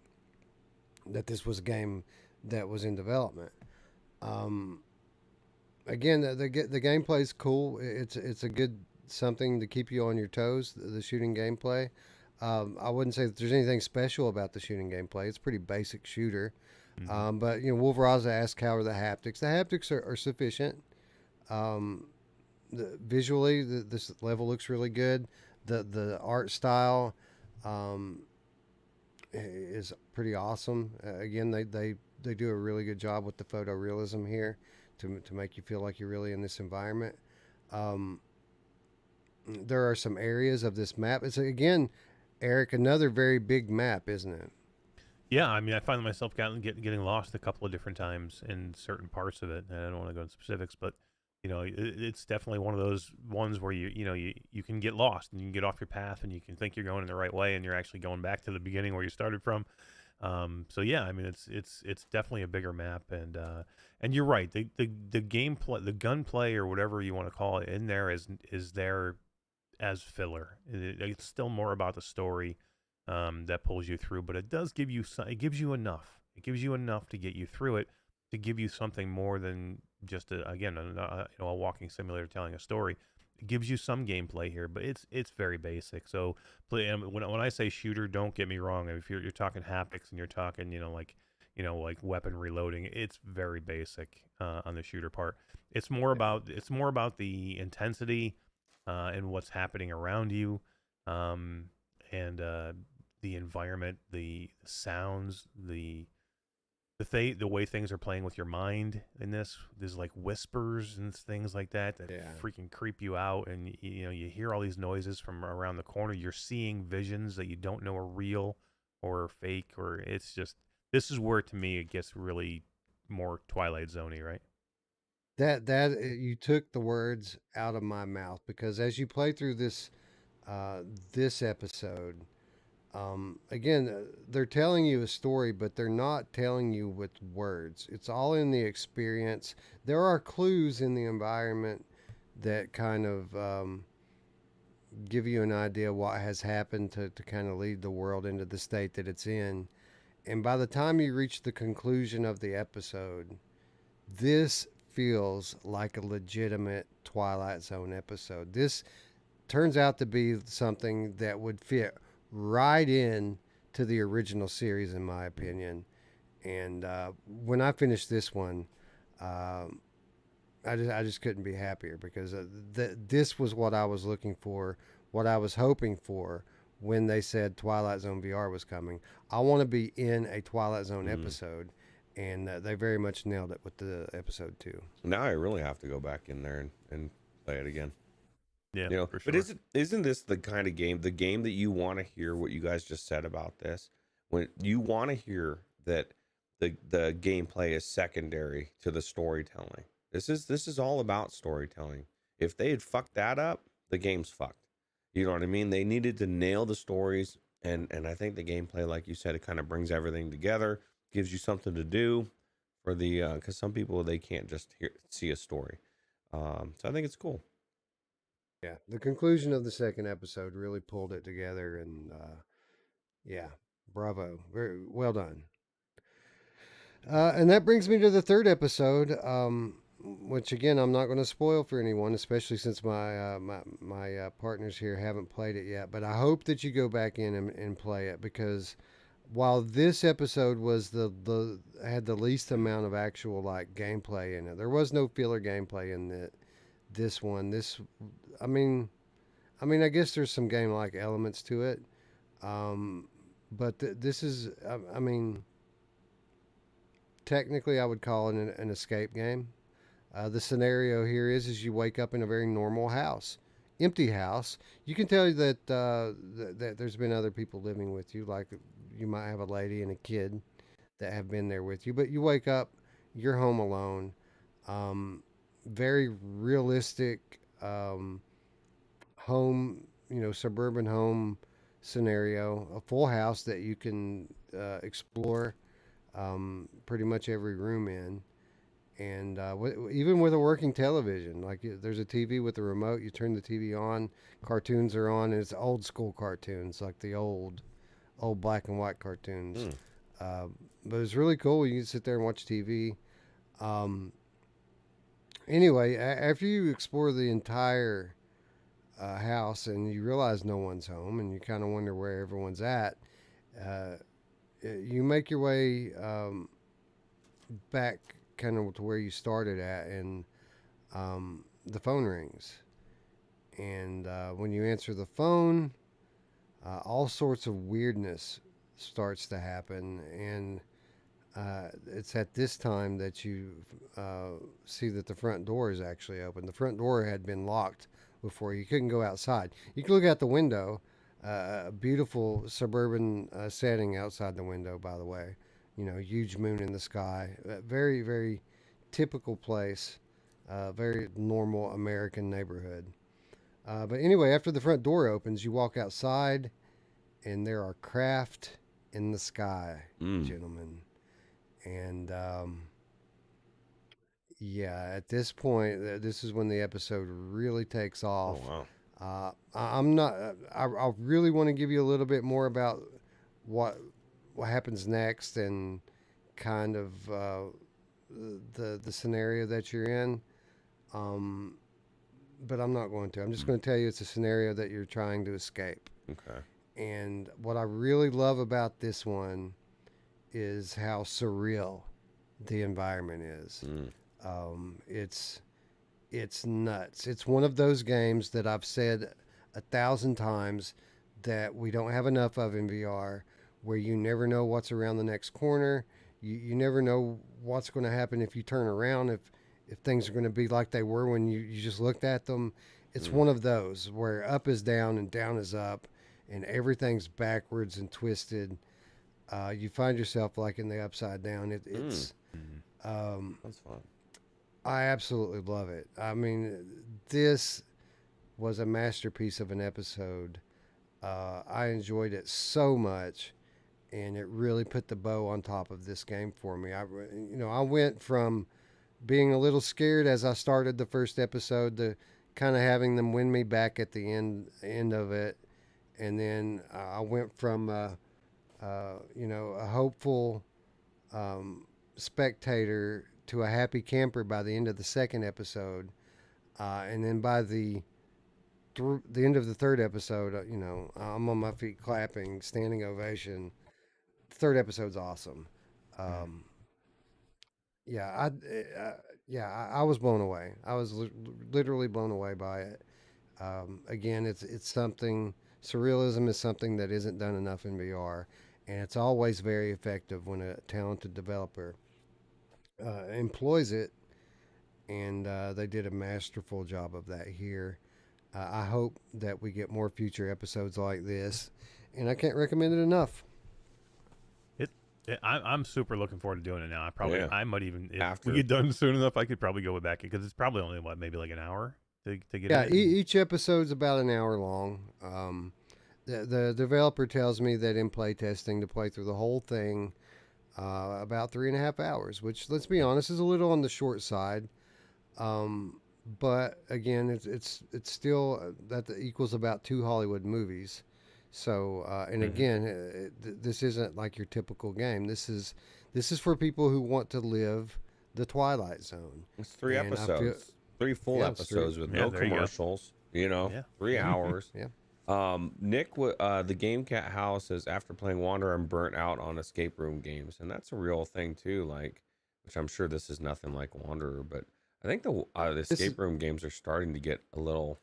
Speaker 1: that this was a game that was in development. Again, the gameplay is cool. It's a good something to keep you on your toes. The shooting gameplay. I wouldn't say that there's anything special about the shooting gameplay. It's pretty basic shooter.
Speaker 2: Mm-hmm.
Speaker 1: But Wolveraza asked how are the haptics. The haptics are sufficient. Visually, this level looks really good. The art style is pretty awesome. Again, they do a really good job with the photorealism here to make you feel like you're really in this environment. There are some areas of this map. It's again, Eric, another very big map, isn't it?
Speaker 2: Yeah, I mean, I find myself getting lost a couple of different times in certain parts of it, and I don't want to go into specifics, but it's definitely one of those ones where you can get lost and you can get off your path and you can think you're going in the right way and you're actually going back to the beginning where you started from. So yeah, I mean it's definitely a bigger map, and you're right. The gameplay, the gunplay or whatever you want to call it in there is there as filler. It's still more about the story that pulls you through, but it does give you it gives you enough. It gives you enough to get you through it, to give you something more than just a walking simulator telling a story. It gives you some gameplay here, but it's very basic. So when I say shooter, don't get me wrong. If you're talking haptics and you're talking like weapon reloading, it's very basic on the shooter part. It's more about the intensity and what's happening around you, and the environment, the sounds, the way things are playing with your mind in this. There's like whispers and things like that
Speaker 1: Yeah.
Speaker 2: freaking creep you out, and you hear all these noises from around the corner. You're seeing visions that you don't know are real or fake, or it's just, this is where to me it gets really more Twilight Zone-y, right?
Speaker 1: That you took the words out of my mouth, because as you play through this episode, again, they're telling you a story, but they're not telling you with words. It's all in the experience. There are clues in the environment that kind of give you an idea what has happened to kind of lead the world into the state that it's in. And by the time you reach the conclusion of the episode, this feels like a legitimate Twilight Zone episode. This turns out to be something that would fit right in to the original series, in my opinion. And when I finished this one, I just couldn't be happier, because this was what I was looking for, what I was hoping for when they said Twilight Zone VR was coming. I want to be in a Twilight Zone episode, and they very much nailed it with the episode 2.
Speaker 3: Now I really have to go back in there and play it again.
Speaker 2: Yeah, for sure.
Speaker 3: But isn't this the kind of game, the game that you want to hear what you guys just said about this? When you want to hear that the gameplay is secondary to the storytelling. This is all about storytelling. If they had fucked that up, the game's fucked. You know what I mean? They needed to nail the stories, and I think the gameplay, like you said, it kind of brings everything together, gives you something to do for the because some people, they can't just see a story. So I think it's cool.
Speaker 1: Yeah, the conclusion of the second episode really pulled it together, and yeah, bravo, very well done. And that brings me to the third episode, which again I'm not going to spoil for anyone, especially since my partners here haven't played it yet. But I hope that you go back in and play it, because while this episode was had the least amount of actual like gameplay in it, there was no filler gameplay in this one. I mean, I guess there's some game-like elements to it, but this is, I mean, technically I would call it an escape game. The scenario here is you wake up in a very normal house, empty house. You can tell that that there's been other people living with you, like you might have a lady and a kid that have been there with you, but you wake up, you're home alone. Very realistic home, suburban home scenario, a full house that you can explore pretty much every room in. And even with a working television, like there's a TV with a remote, you turn the TV on, cartoons are on, and it's old school cartoons, like the old black and white cartoons. But it's really cool. You can sit there and watch TV. Anyway, after you explore the entire house and you realize no one's home and you kind of wonder where everyone's at, you make your way back kind of to where you started at, and the phone rings. And when you answer the phone, all sorts of weirdness starts to happen. And it's at this time that you see that the front door is actually open. The front door had been locked before. You couldn't go outside. You could look out the window, a beautiful suburban setting outside the window, by the way. Huge moon in the sky. Very, very typical place very normal American neighborhood. But anyway, after the front door opens, you walk outside, and there are craft in the sky, gentlemen. And yeah, at this point, this is when the episode really takes off.
Speaker 3: Oh wow.
Speaker 1: I'm not. I really want to give you a little bit more about what happens next and kind of the scenario that you're in. But I'm not going to. I'm just going to tell you it's a scenario that you're trying to escape.
Speaker 3: Okay.
Speaker 1: And what I really love about this one is how surreal the environment is. It's nuts. It's one of those games that I've said 1,000 times that we don't have enough of in VR, where you never know what's around the next corner. You never know what's going to happen if you turn around, if things are going to be like they were when you just looked at them. It's one of those where up is down and down is up, and everything's backwards and twisted. You find yourself like in the upside down. It's
Speaker 3: That's fun.
Speaker 1: I absolutely love it. I mean, this was a masterpiece of an episode. I enjoyed it so much, and it really put the bow on top of this game for me. I went from being a little scared as I started the first episode to kind of having them win me back at the end of it, and then I went from a hopeful spectator to a happy camper by the end of the second episode, and then by the end of the third episode, I'm on my feet clapping, standing ovation. The third episode's awesome. I was blown away. I was literally blown away by it. Again, it's something. Surrealism is something that isn't done enough in VR, and it's always very effective when a talented developer employs it, and they did a masterful job of that here. I hope that we get more future episodes like this, and I can't recommend it enough.
Speaker 2: I'm super looking forward to doing it now. I might even, if
Speaker 3: After
Speaker 2: we get done soon enough, I could probably go back because it's probably only maybe like an hour to get
Speaker 1: Yeah,
Speaker 2: it.
Speaker 1: each episode's about an hour long. The developer tells me that in playtesting, to play through the whole thing, about 3.5 hours, which, let's be honest, is a little on the short side. But again, it's still that equals about 2 Hollywood movies. So, and again, this isn't like your typical game. This is for people who want to live the Twilight Zone.
Speaker 3: It's 3
Speaker 1: And
Speaker 3: episodes, 3 full
Speaker 1: it's
Speaker 3: episodes with
Speaker 2: Yeah,
Speaker 3: no
Speaker 2: there you go.
Speaker 3: commercials. 3 hours.
Speaker 1: Yeah.
Speaker 3: Nick, the Game Cat House says after playing Wander, I'm burnt out on escape room games, and that's a real thing too. Like, which I'm sure this is nothing like Wanderer, but I think the escape room games are starting to get a little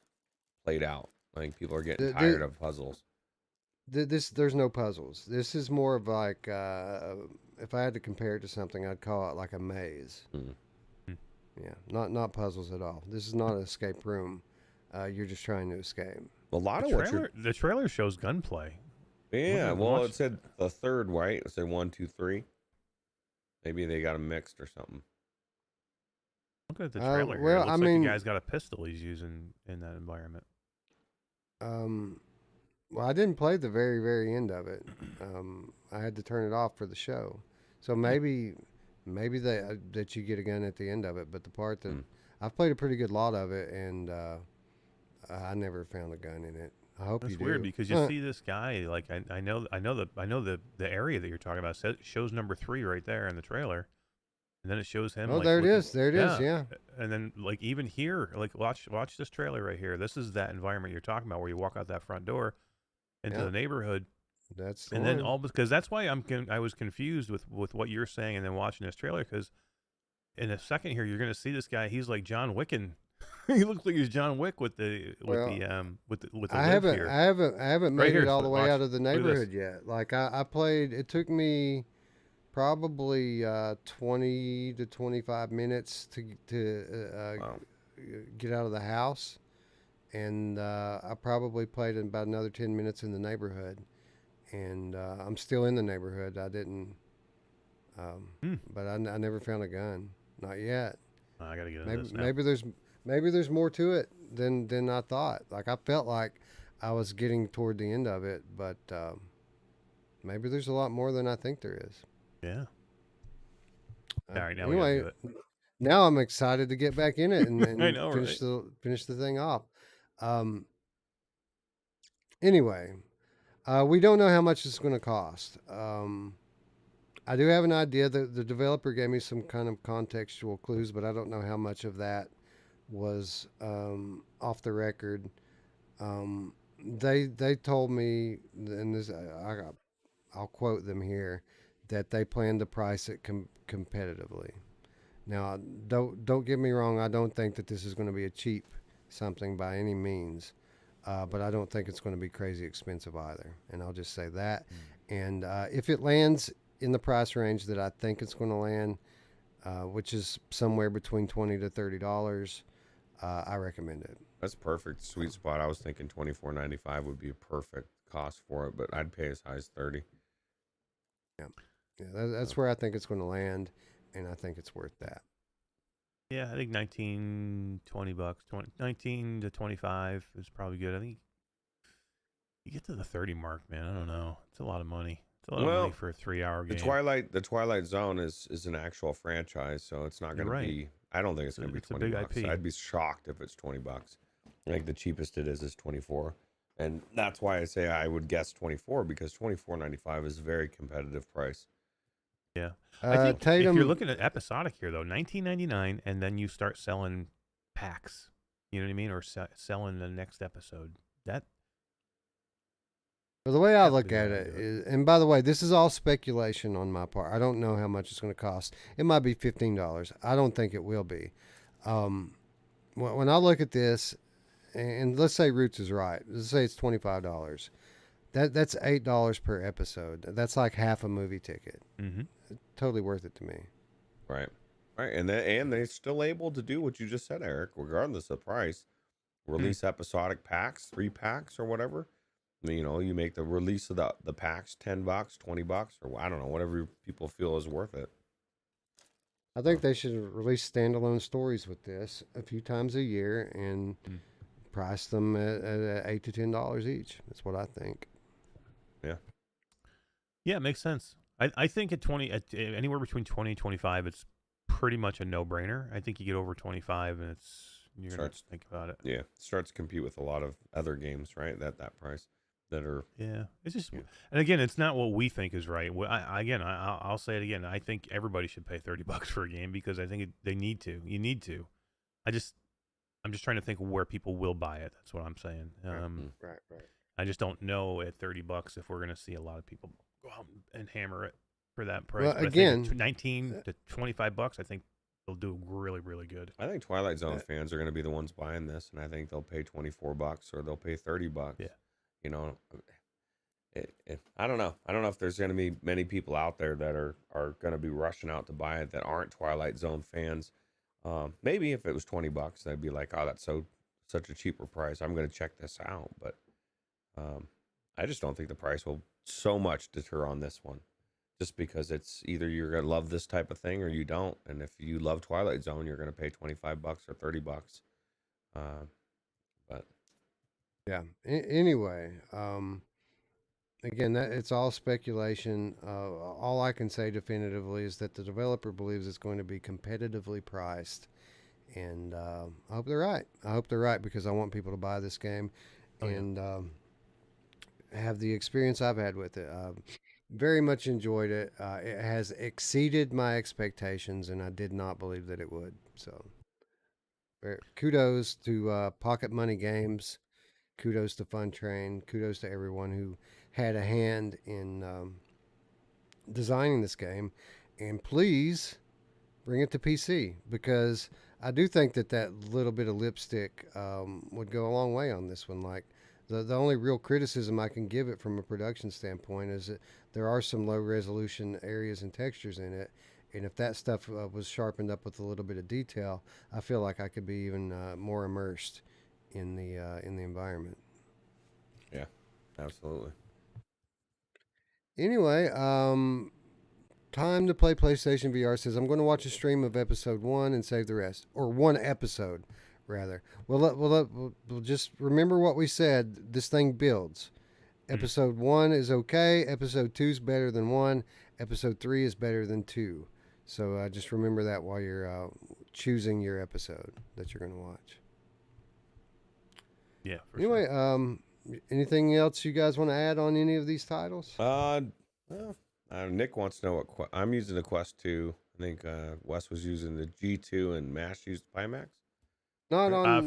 Speaker 3: played out. I think people are getting tired of puzzles.
Speaker 1: There's no puzzles. This is more of like, if I had to compare it to something, I'd call it like a maze. Yeah, not puzzles at all. This is not an escape room. You're just trying to escape.
Speaker 3: A lot of what you're...
Speaker 2: The trailer shows gunplay.
Speaker 3: Yeah, well, it said the third, right? It said 1, 2, 3. Maybe they got them mixed or something.
Speaker 2: Look at the trailer here.
Speaker 1: well,
Speaker 2: It looks
Speaker 1: I
Speaker 2: like
Speaker 1: mean-
Speaker 2: the guy's got a pistol he's using in that environment.
Speaker 1: Well, I didn't play the very, very end of it. I had to turn it off for the show. So maybe that you get a gun at the end of it. But the part that I've played a pretty good lot of it, and I never found a gun in it. I hope
Speaker 2: That's
Speaker 1: you do.
Speaker 2: weird because you see this guy, like I know the area that you're talking about shows number 3 right there in the trailer, and then it shows him.
Speaker 1: Oh,
Speaker 2: like,
Speaker 1: there it
Speaker 2: looking-
Speaker 1: is. There it is. Yeah.
Speaker 2: And then like even here, like watch this trailer right here. This is that environment you're talking about where you walk out that front door into
Speaker 1: Yeah.
Speaker 2: the neighborhood,
Speaker 1: That's the
Speaker 2: and
Speaker 1: one.
Speaker 2: then all because that's why I was confused with what you're saying, and then watching this trailer because in a second here you're gonna see this guy. He's like John Wicken. He looks like he's John Wick with the
Speaker 1: I
Speaker 2: lid here.
Speaker 1: haven't made
Speaker 2: here,
Speaker 1: it all the way
Speaker 2: watch.
Speaker 1: out of the
Speaker 2: Look at this.
Speaker 1: neighborhood yet. Like I played. It took me probably 20 to 25 minutes to
Speaker 3: Wow.
Speaker 1: get out of the house, and I probably played in about another 10 minutes in the neighborhood, and I'm still in the neighborhood. I didn't, but I never found a gun, not yet.
Speaker 2: I gotta get into
Speaker 1: Maybe
Speaker 2: this now.
Speaker 1: maybe there's more to it than I thought. Like I felt like I was getting toward the end of it, but maybe there's a lot more than I think there is.
Speaker 2: Yeah. All right, now we
Speaker 1: Anyway,
Speaker 2: gotta do
Speaker 1: now I'm excited to get back in it and,
Speaker 2: it. I
Speaker 1: and
Speaker 2: know,
Speaker 1: finish
Speaker 2: right?
Speaker 1: the thing off. Um, anyway, we don't know how much it's going to cost. I do have an idea that the developer gave me some kind of contextual clues, but I don't know how much of that was off the record. They told me, and this I'll quote them here, that they plan to price it competitively. Now, don't get me wrong. I don't think that this is going to be a cheap something by any means, but I don't think it's going to be crazy expensive either. And I'll just say that. And if it lands in the price range that I think it's going to land, which is somewhere between $20 to $30, I recommend it.
Speaker 3: That's perfect. Sweet spot. I was thinking $24.95 would be a perfect cost for it, but I'd pay as high as 30.
Speaker 1: Yeah, that's where I think it's going to land, and I think it's worth that.
Speaker 2: Yeah, I think 19, 20 bucks, 19 to 25 is probably good. I think you get to the 30 mark, man. I don't know. It's a lot of money. It's a lot of money for a 3-hour game.
Speaker 3: The Twilight Zone is an actual franchise, so it's not going to be. I don't think it's going to be
Speaker 2: It's a
Speaker 3: 20
Speaker 2: big
Speaker 3: bucks.
Speaker 2: IP.
Speaker 3: I'd be shocked if it's 20 bucks. Like the cheapest it is 24, and that's why I say I would guess 24 because $24.95 is a very competitive price.
Speaker 2: Yeah, I think
Speaker 1: Tatum,
Speaker 2: if you're looking at episodic here though, $19.99, and then you start selling packs. You know what I mean, or selling the next episode. That.
Speaker 1: well, the way I
Speaker 2: That's
Speaker 1: look
Speaker 2: the way
Speaker 1: at
Speaker 2: I
Speaker 1: it
Speaker 2: do it.
Speaker 1: is, and by the way, this is all speculation on my part. I don't know how much it's going to cost. It might be $15. I don't think it will be. When I look at this, and let's say Roots is right. Let's say it's $25. That's $8 per episode. That's like half a movie ticket.
Speaker 2: Mm-hmm.
Speaker 1: Totally worth it to me.
Speaker 3: Right, and they're still able to do what you just said, Eric, regardless of price. Release episodic packs, 3 packs or whatever. You know, you make the release of the packs $10, $20, or I don't know, whatever people feel is worth it.
Speaker 1: I think they should release standalone stories with this a few times a year and price them at $8 to $10 each. That's what I think.
Speaker 2: Yeah, it makes sense. I think at anywhere between 20 and 25, it's pretty much a no-brainer. I think you get over 25, and you're gonna think about it.
Speaker 3: Yeah, starts to compete with a lot of other games, right? That price that are.
Speaker 2: Yeah, it's just, and again, it's not what we think is right. I'll say it again. I think everybody should pay $30 for a game because I think they need to. You need to. I'm just trying to think of where people will buy it. That's what I'm saying.
Speaker 1: Right.
Speaker 2: I just don't know at $30 if we're going to see a lot of people go out and hammer it for that price.
Speaker 1: Well,
Speaker 2: But
Speaker 1: again,
Speaker 2: I think at 19 to $25, I think they'll do really, really good.
Speaker 3: I think Twilight Zone fans are going to be the ones buying this, and I think they'll pay $24 or they'll pay $30.
Speaker 2: Yeah.
Speaker 3: You know, I don't know. I don't know if there's going to be many people out there that are going to be rushing out to buy it that aren't Twilight Zone fans. Maybe if it was $20, they'd be like, "Oh, that's such a cheaper price. I'm going to check this out." But I just don't think the price will so much deter on this one, just because it's either you're going to love this type of thing or you don't. And if you love Twilight Zone, you're going to pay $25 or $30. But
Speaker 1: yeah. Anyway, again, it's all speculation. All I can say definitively is that the developer believes it's going to be competitively priced, and I hope they're right. I hope they're right because I want people to buy this game and have the experience I've had with it. Very much enjoyed it. It has exceeded my expectations, and I did not believe that it would. So, kudos to Pocket Money Games. Kudos to Fun Train. Kudos to everyone who had a hand in designing this game. And please bring it to PC because I do think that little bit of lipstick would go a long way on this one. Like the only real criticism I can give it from a production standpoint is that there are some low resolution areas and textures in it. And if that stuff was sharpened up with a little bit of detail, I feel like I could be even more immersed in the environment.
Speaker 3: yeah, absolutely.
Speaker 1: Anyway, time to play PlayStation VR says, I'm going to watch a stream of episode 1 and save the rest. Or one episode, rather. We'll just remember what we said. This thing builds. Episode 1 is okay. Episode 2 is better than 1. Episode 3 is better than 2. So just remember that while you're choosing your episode that you're going to watch.
Speaker 2: Yeah. For
Speaker 1: Anyway,
Speaker 2: sure.
Speaker 1: anything else you guys want to add on any of these titles?
Speaker 3: Nick wants to know what I'm using the Quest 2. I think Wes was using the G2 and Mash used Pimax.
Speaker 1: Not on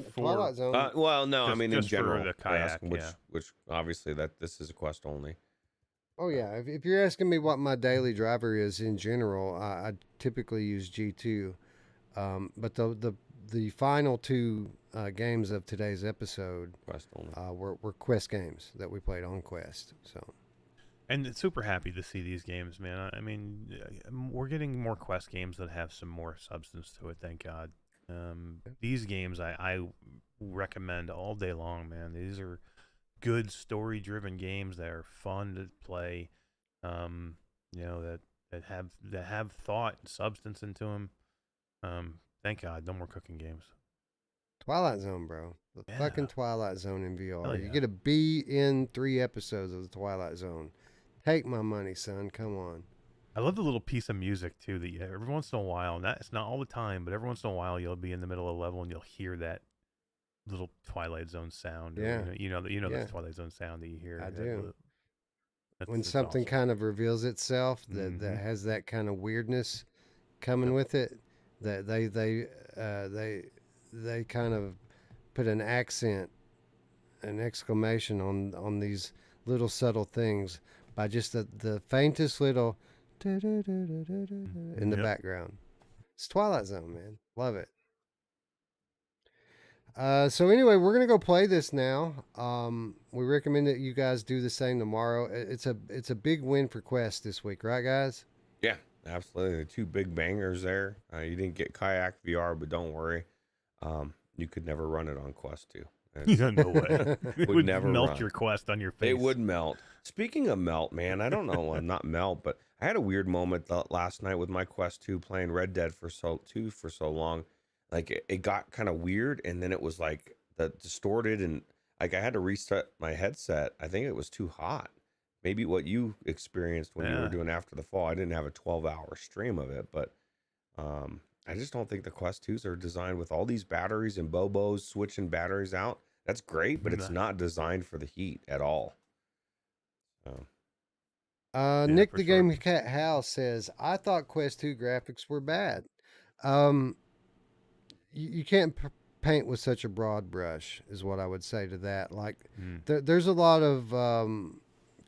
Speaker 2: for
Speaker 1: Twilight Zone.
Speaker 3: Well, no, I
Speaker 2: Just-
Speaker 3: mean
Speaker 2: just
Speaker 3: in
Speaker 2: for
Speaker 3: general.
Speaker 2: the
Speaker 3: I
Speaker 2: kayak,
Speaker 3: asked him
Speaker 2: yeah.
Speaker 3: which obviously that this is a Quest only.
Speaker 1: Oh yeah, if you're asking me what my daily driver is in general, I typically use G2. But the final 2 games of today's episode
Speaker 3: Quest only.
Speaker 1: were Quest games that we played on Quest. So
Speaker 2: And super happy to see these games, man. I mean, we're getting more Quest games that have some more substance to it, thank God. These games I recommend all day long, man. These are good story-driven games that are fun to play. That have thought and substance into them. Thank God, no more cooking games.
Speaker 1: Twilight Zone, bro. The
Speaker 2: Yeah.
Speaker 1: fucking Twilight Zone in VR.
Speaker 2: Hell
Speaker 1: You
Speaker 2: yeah.
Speaker 1: get to be in 3 episodes of the Twilight Zone. Take my money, son. Come on.
Speaker 2: I love the little piece of music too that every once in a while, and it's not all the time, but every once in a while you'll be in the middle of a level and you'll hear that little Twilight Zone sound.
Speaker 1: Yeah.
Speaker 2: The
Speaker 1: Yeah.
Speaker 2: Twilight Zone sound that you hear.
Speaker 1: I do.
Speaker 2: That's
Speaker 1: When something
Speaker 2: awesome.
Speaker 1: kind of reveals itself that
Speaker 2: Mhm.
Speaker 1: has that kind of weirdness coming with it, that they kind of put an accent, an exclamation on these little subtle things by just the faintest little in the
Speaker 2: Yep.
Speaker 1: background. It's Twilight Zone, man. Love it. So anyway, we're gonna go play this now. We recommend that you guys do the same tomorrow. It's a big win for Quest this week, right, guys?
Speaker 3: Yeah, absolutely. The 2 big bangers there. You didn't get Kayak VR, but don't worry. You could never run it on Quest 2.
Speaker 2: No way. It
Speaker 3: Would
Speaker 2: would
Speaker 3: never
Speaker 2: melt
Speaker 3: run.
Speaker 2: your Quest on your face.
Speaker 3: It would melt. Speaking of melt, man, I don't know, not melt, but I had a weird moment last night with my Quest 2 playing Red Dead for so long. Like it got kind of weird, and then it was like the distorted, and like I had to reset my headset. I think it was too hot. Maybe what you experienced when you were
Speaker 2: Yeah.
Speaker 3: doing After the Fall. I didn't have a 12-hour stream of it, but I just don't think the Quest 2s are designed with all these batteries and Bobos switching batteries out. That's great, but it's
Speaker 2: Nah.
Speaker 3: not designed for the heat at all. So,
Speaker 1: Nick
Speaker 2: for
Speaker 1: the
Speaker 2: sure.
Speaker 1: Game Cat House says, I thought Quest 2 graphics were bad. You can't paint with such a broad brush, is what I would say to that. Like, there's a lot of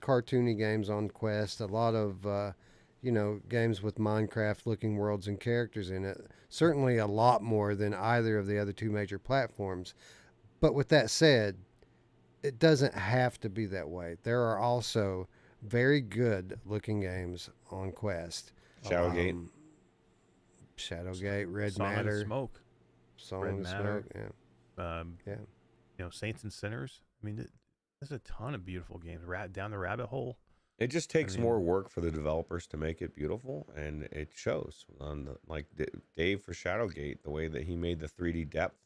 Speaker 1: cartoony games on Quest, a lot of games with Minecraft-looking worlds and characters in it. Certainly a lot more than either of the other 2 major platforms. But with that said, it doesn't have to be that way. There are also very good-looking games on Quest.
Speaker 3: Shadowgate.
Speaker 1: Shadowgate, Red
Speaker 2: Song
Speaker 1: Matter,
Speaker 2: and Smoke.
Speaker 1: Song
Speaker 2: Red
Speaker 1: and
Speaker 2: Matter.
Speaker 1: Smoke, yeah. Yeah.
Speaker 2: Saints and Sinners. I mean, there's a ton of beautiful games. Down the rabbit hole.
Speaker 3: It just takes
Speaker 2: mean-
Speaker 3: more work for the developers to make it beautiful, and it shows. Like Dave for Shadowgate, the way that he made the 3D depth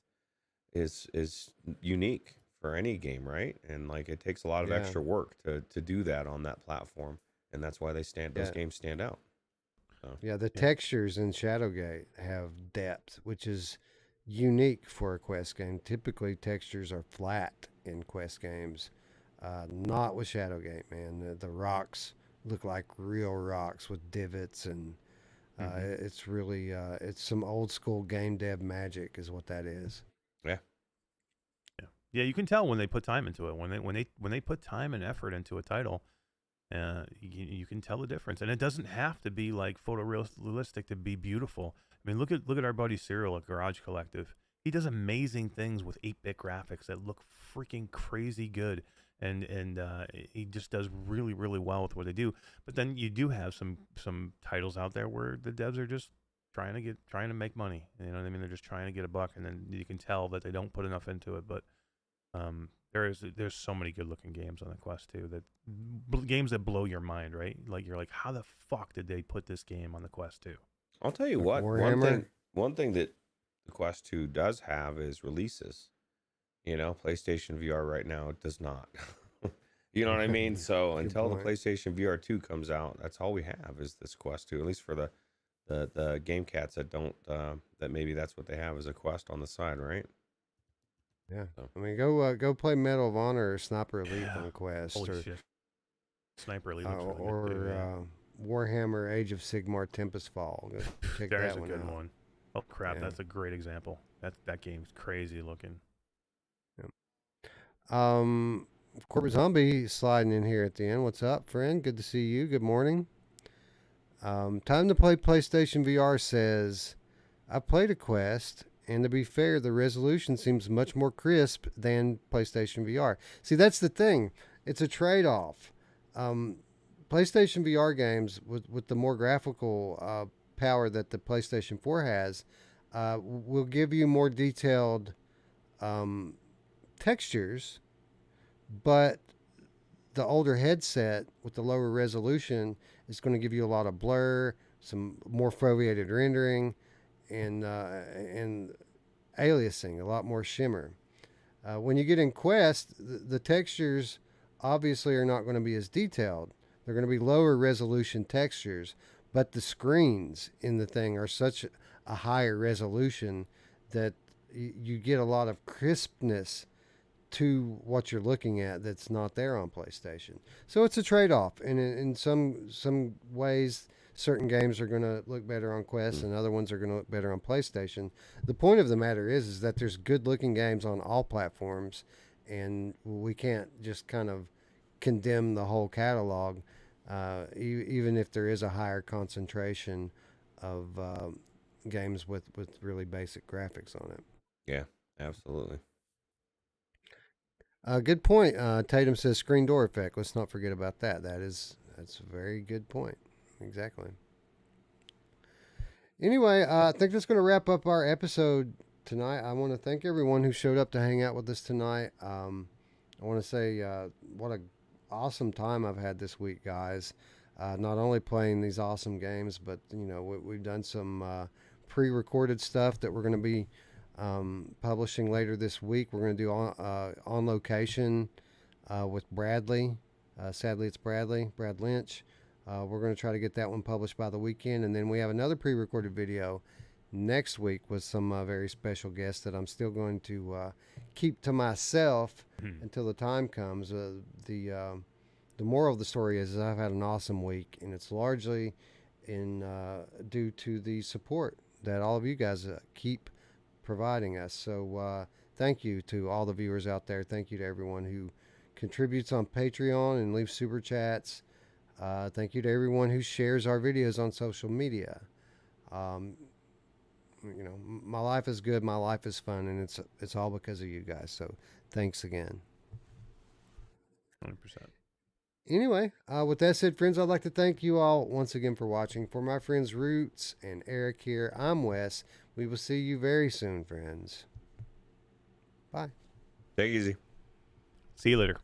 Speaker 3: is unique for any game, right? And like it takes a lot of
Speaker 1: Yeah.
Speaker 3: extra work to do that on that platform, and that's why those
Speaker 1: Yeah.
Speaker 3: games stand out.
Speaker 1: Yeah, the textures in Shadowgate have depth, which is unique for a Quest game. Typically, textures are flat in Quest games. Not with Shadowgate, man. The rocks look like real rocks with divots, and it's really it's some old school game dev magic, is what that is.
Speaker 2: Yeah, you can tell when they put time into it. When they put time and effort into a title, you can tell the difference. And it doesn't have to be like photorealistic to be beautiful. I mean, look at our buddy Cyril at Garage Collective. He does amazing things with 8-bit graphics that look freaking crazy good. And he just does really, really well with what they do. But then you do have some titles out there where the devs are just trying to make money. You know what I mean? They're just trying to get a buck, and then you can tell that they don't put enough into it. But There's so many good looking games on the Quest 2 games that blow your mind, right? Like you're like, how the fuck did they put this game on the Quest 2?
Speaker 3: I'll tell you
Speaker 1: Like
Speaker 3: what.
Speaker 1: Warhammer?
Speaker 3: One thing that the Quest 2 does have is releases. PlayStation VR right now does not. You know what I mean? So
Speaker 1: Good
Speaker 3: until the
Speaker 1: point.
Speaker 3: PlayStation VR 2 comes out, that's all we have is this Quest 2. At least for the game cats that don't that maybe that's what they have as a Quest on the side, right?
Speaker 1: Yeah.
Speaker 3: So.
Speaker 1: I mean, go play Medal of Honor or Sniper Elite
Speaker 2: Yeah.
Speaker 1: on Quest,
Speaker 2: Holy shit. Sniper Elite looks really good
Speaker 1: or
Speaker 2: too, yeah.
Speaker 1: Warhammer Age of Sigmar Tempest Fall. Go check
Speaker 2: There's
Speaker 1: that
Speaker 2: a
Speaker 1: one
Speaker 2: good
Speaker 1: out.
Speaker 2: one. Oh crap,
Speaker 1: Yeah.
Speaker 2: that's a great example. That game's crazy looking.
Speaker 1: Corporate Zombie sliding in here at the end. What's up, friend? Good to see you. Good morning. Time to play PlayStation VR says, I played a Quest, and to be fair, the resolution seems much more crisp than PlayStation VR. See, that's the thing. It's a trade-off. PlayStation VR games with the more graphical power that the PlayStation 4 has will give you more detailed textures, but the older headset with the lower resolution is going to give you a lot of blur, some more foveated rendering, and aliasing, a lot more shimmer. When you get in Quest, the textures obviously are not going to be as detailed. They're going to be lower resolution textures, but the screens in the thing are such a higher resolution that you get a lot of crispness to what you're looking at that's not there on PlayStation. So it's a trade-off, and in some ways, certain games are going to look better on Quest, and other ones are going to look better on PlayStation. The point of the matter is that there's good-looking games on all platforms, and we can't just kind of condemn the whole catalog, even if there is a higher concentration of games with really basic graphics on it.
Speaker 3: Yeah, absolutely.
Speaker 1: Good point. Tatum says screen door effect. Let's not forget about that. That's a very good point. Exactly. Anyway, I think that's going to wrap up our episode tonight. I want to thank everyone who showed up to hang out with us tonight. I want to say what an awesome time I've had this week, guys. Not only playing these awesome games, but we've done some pre-recorded stuff that we're going to be publishing later this week. We're going to do on location with Bradley. Sadly, it's Brad Lynch. We're going to try to get that one published by the weekend, and then we have another pre-recorded video next week with some very special guests that I'm still going to keep to myself until the time comes. The moral of the story is I've had an awesome week, and it's largely due to the support that all of you guys keep providing us. So thank you to all the viewers out there. Thank you to everyone who contributes on Patreon and leaves super chats. Thank you to everyone who shares our videos on social media. My life is good, my life is fun, and it's all because of you guys. So thanks again.
Speaker 2: 100%.
Speaker 1: Anyway, with that said, friends, I'd like to thank you all once again for watching. For my friends Roots and Eric here, I'm Wes. We will see you very soon, friends. Bye.
Speaker 3: Take it easy.
Speaker 2: See you later.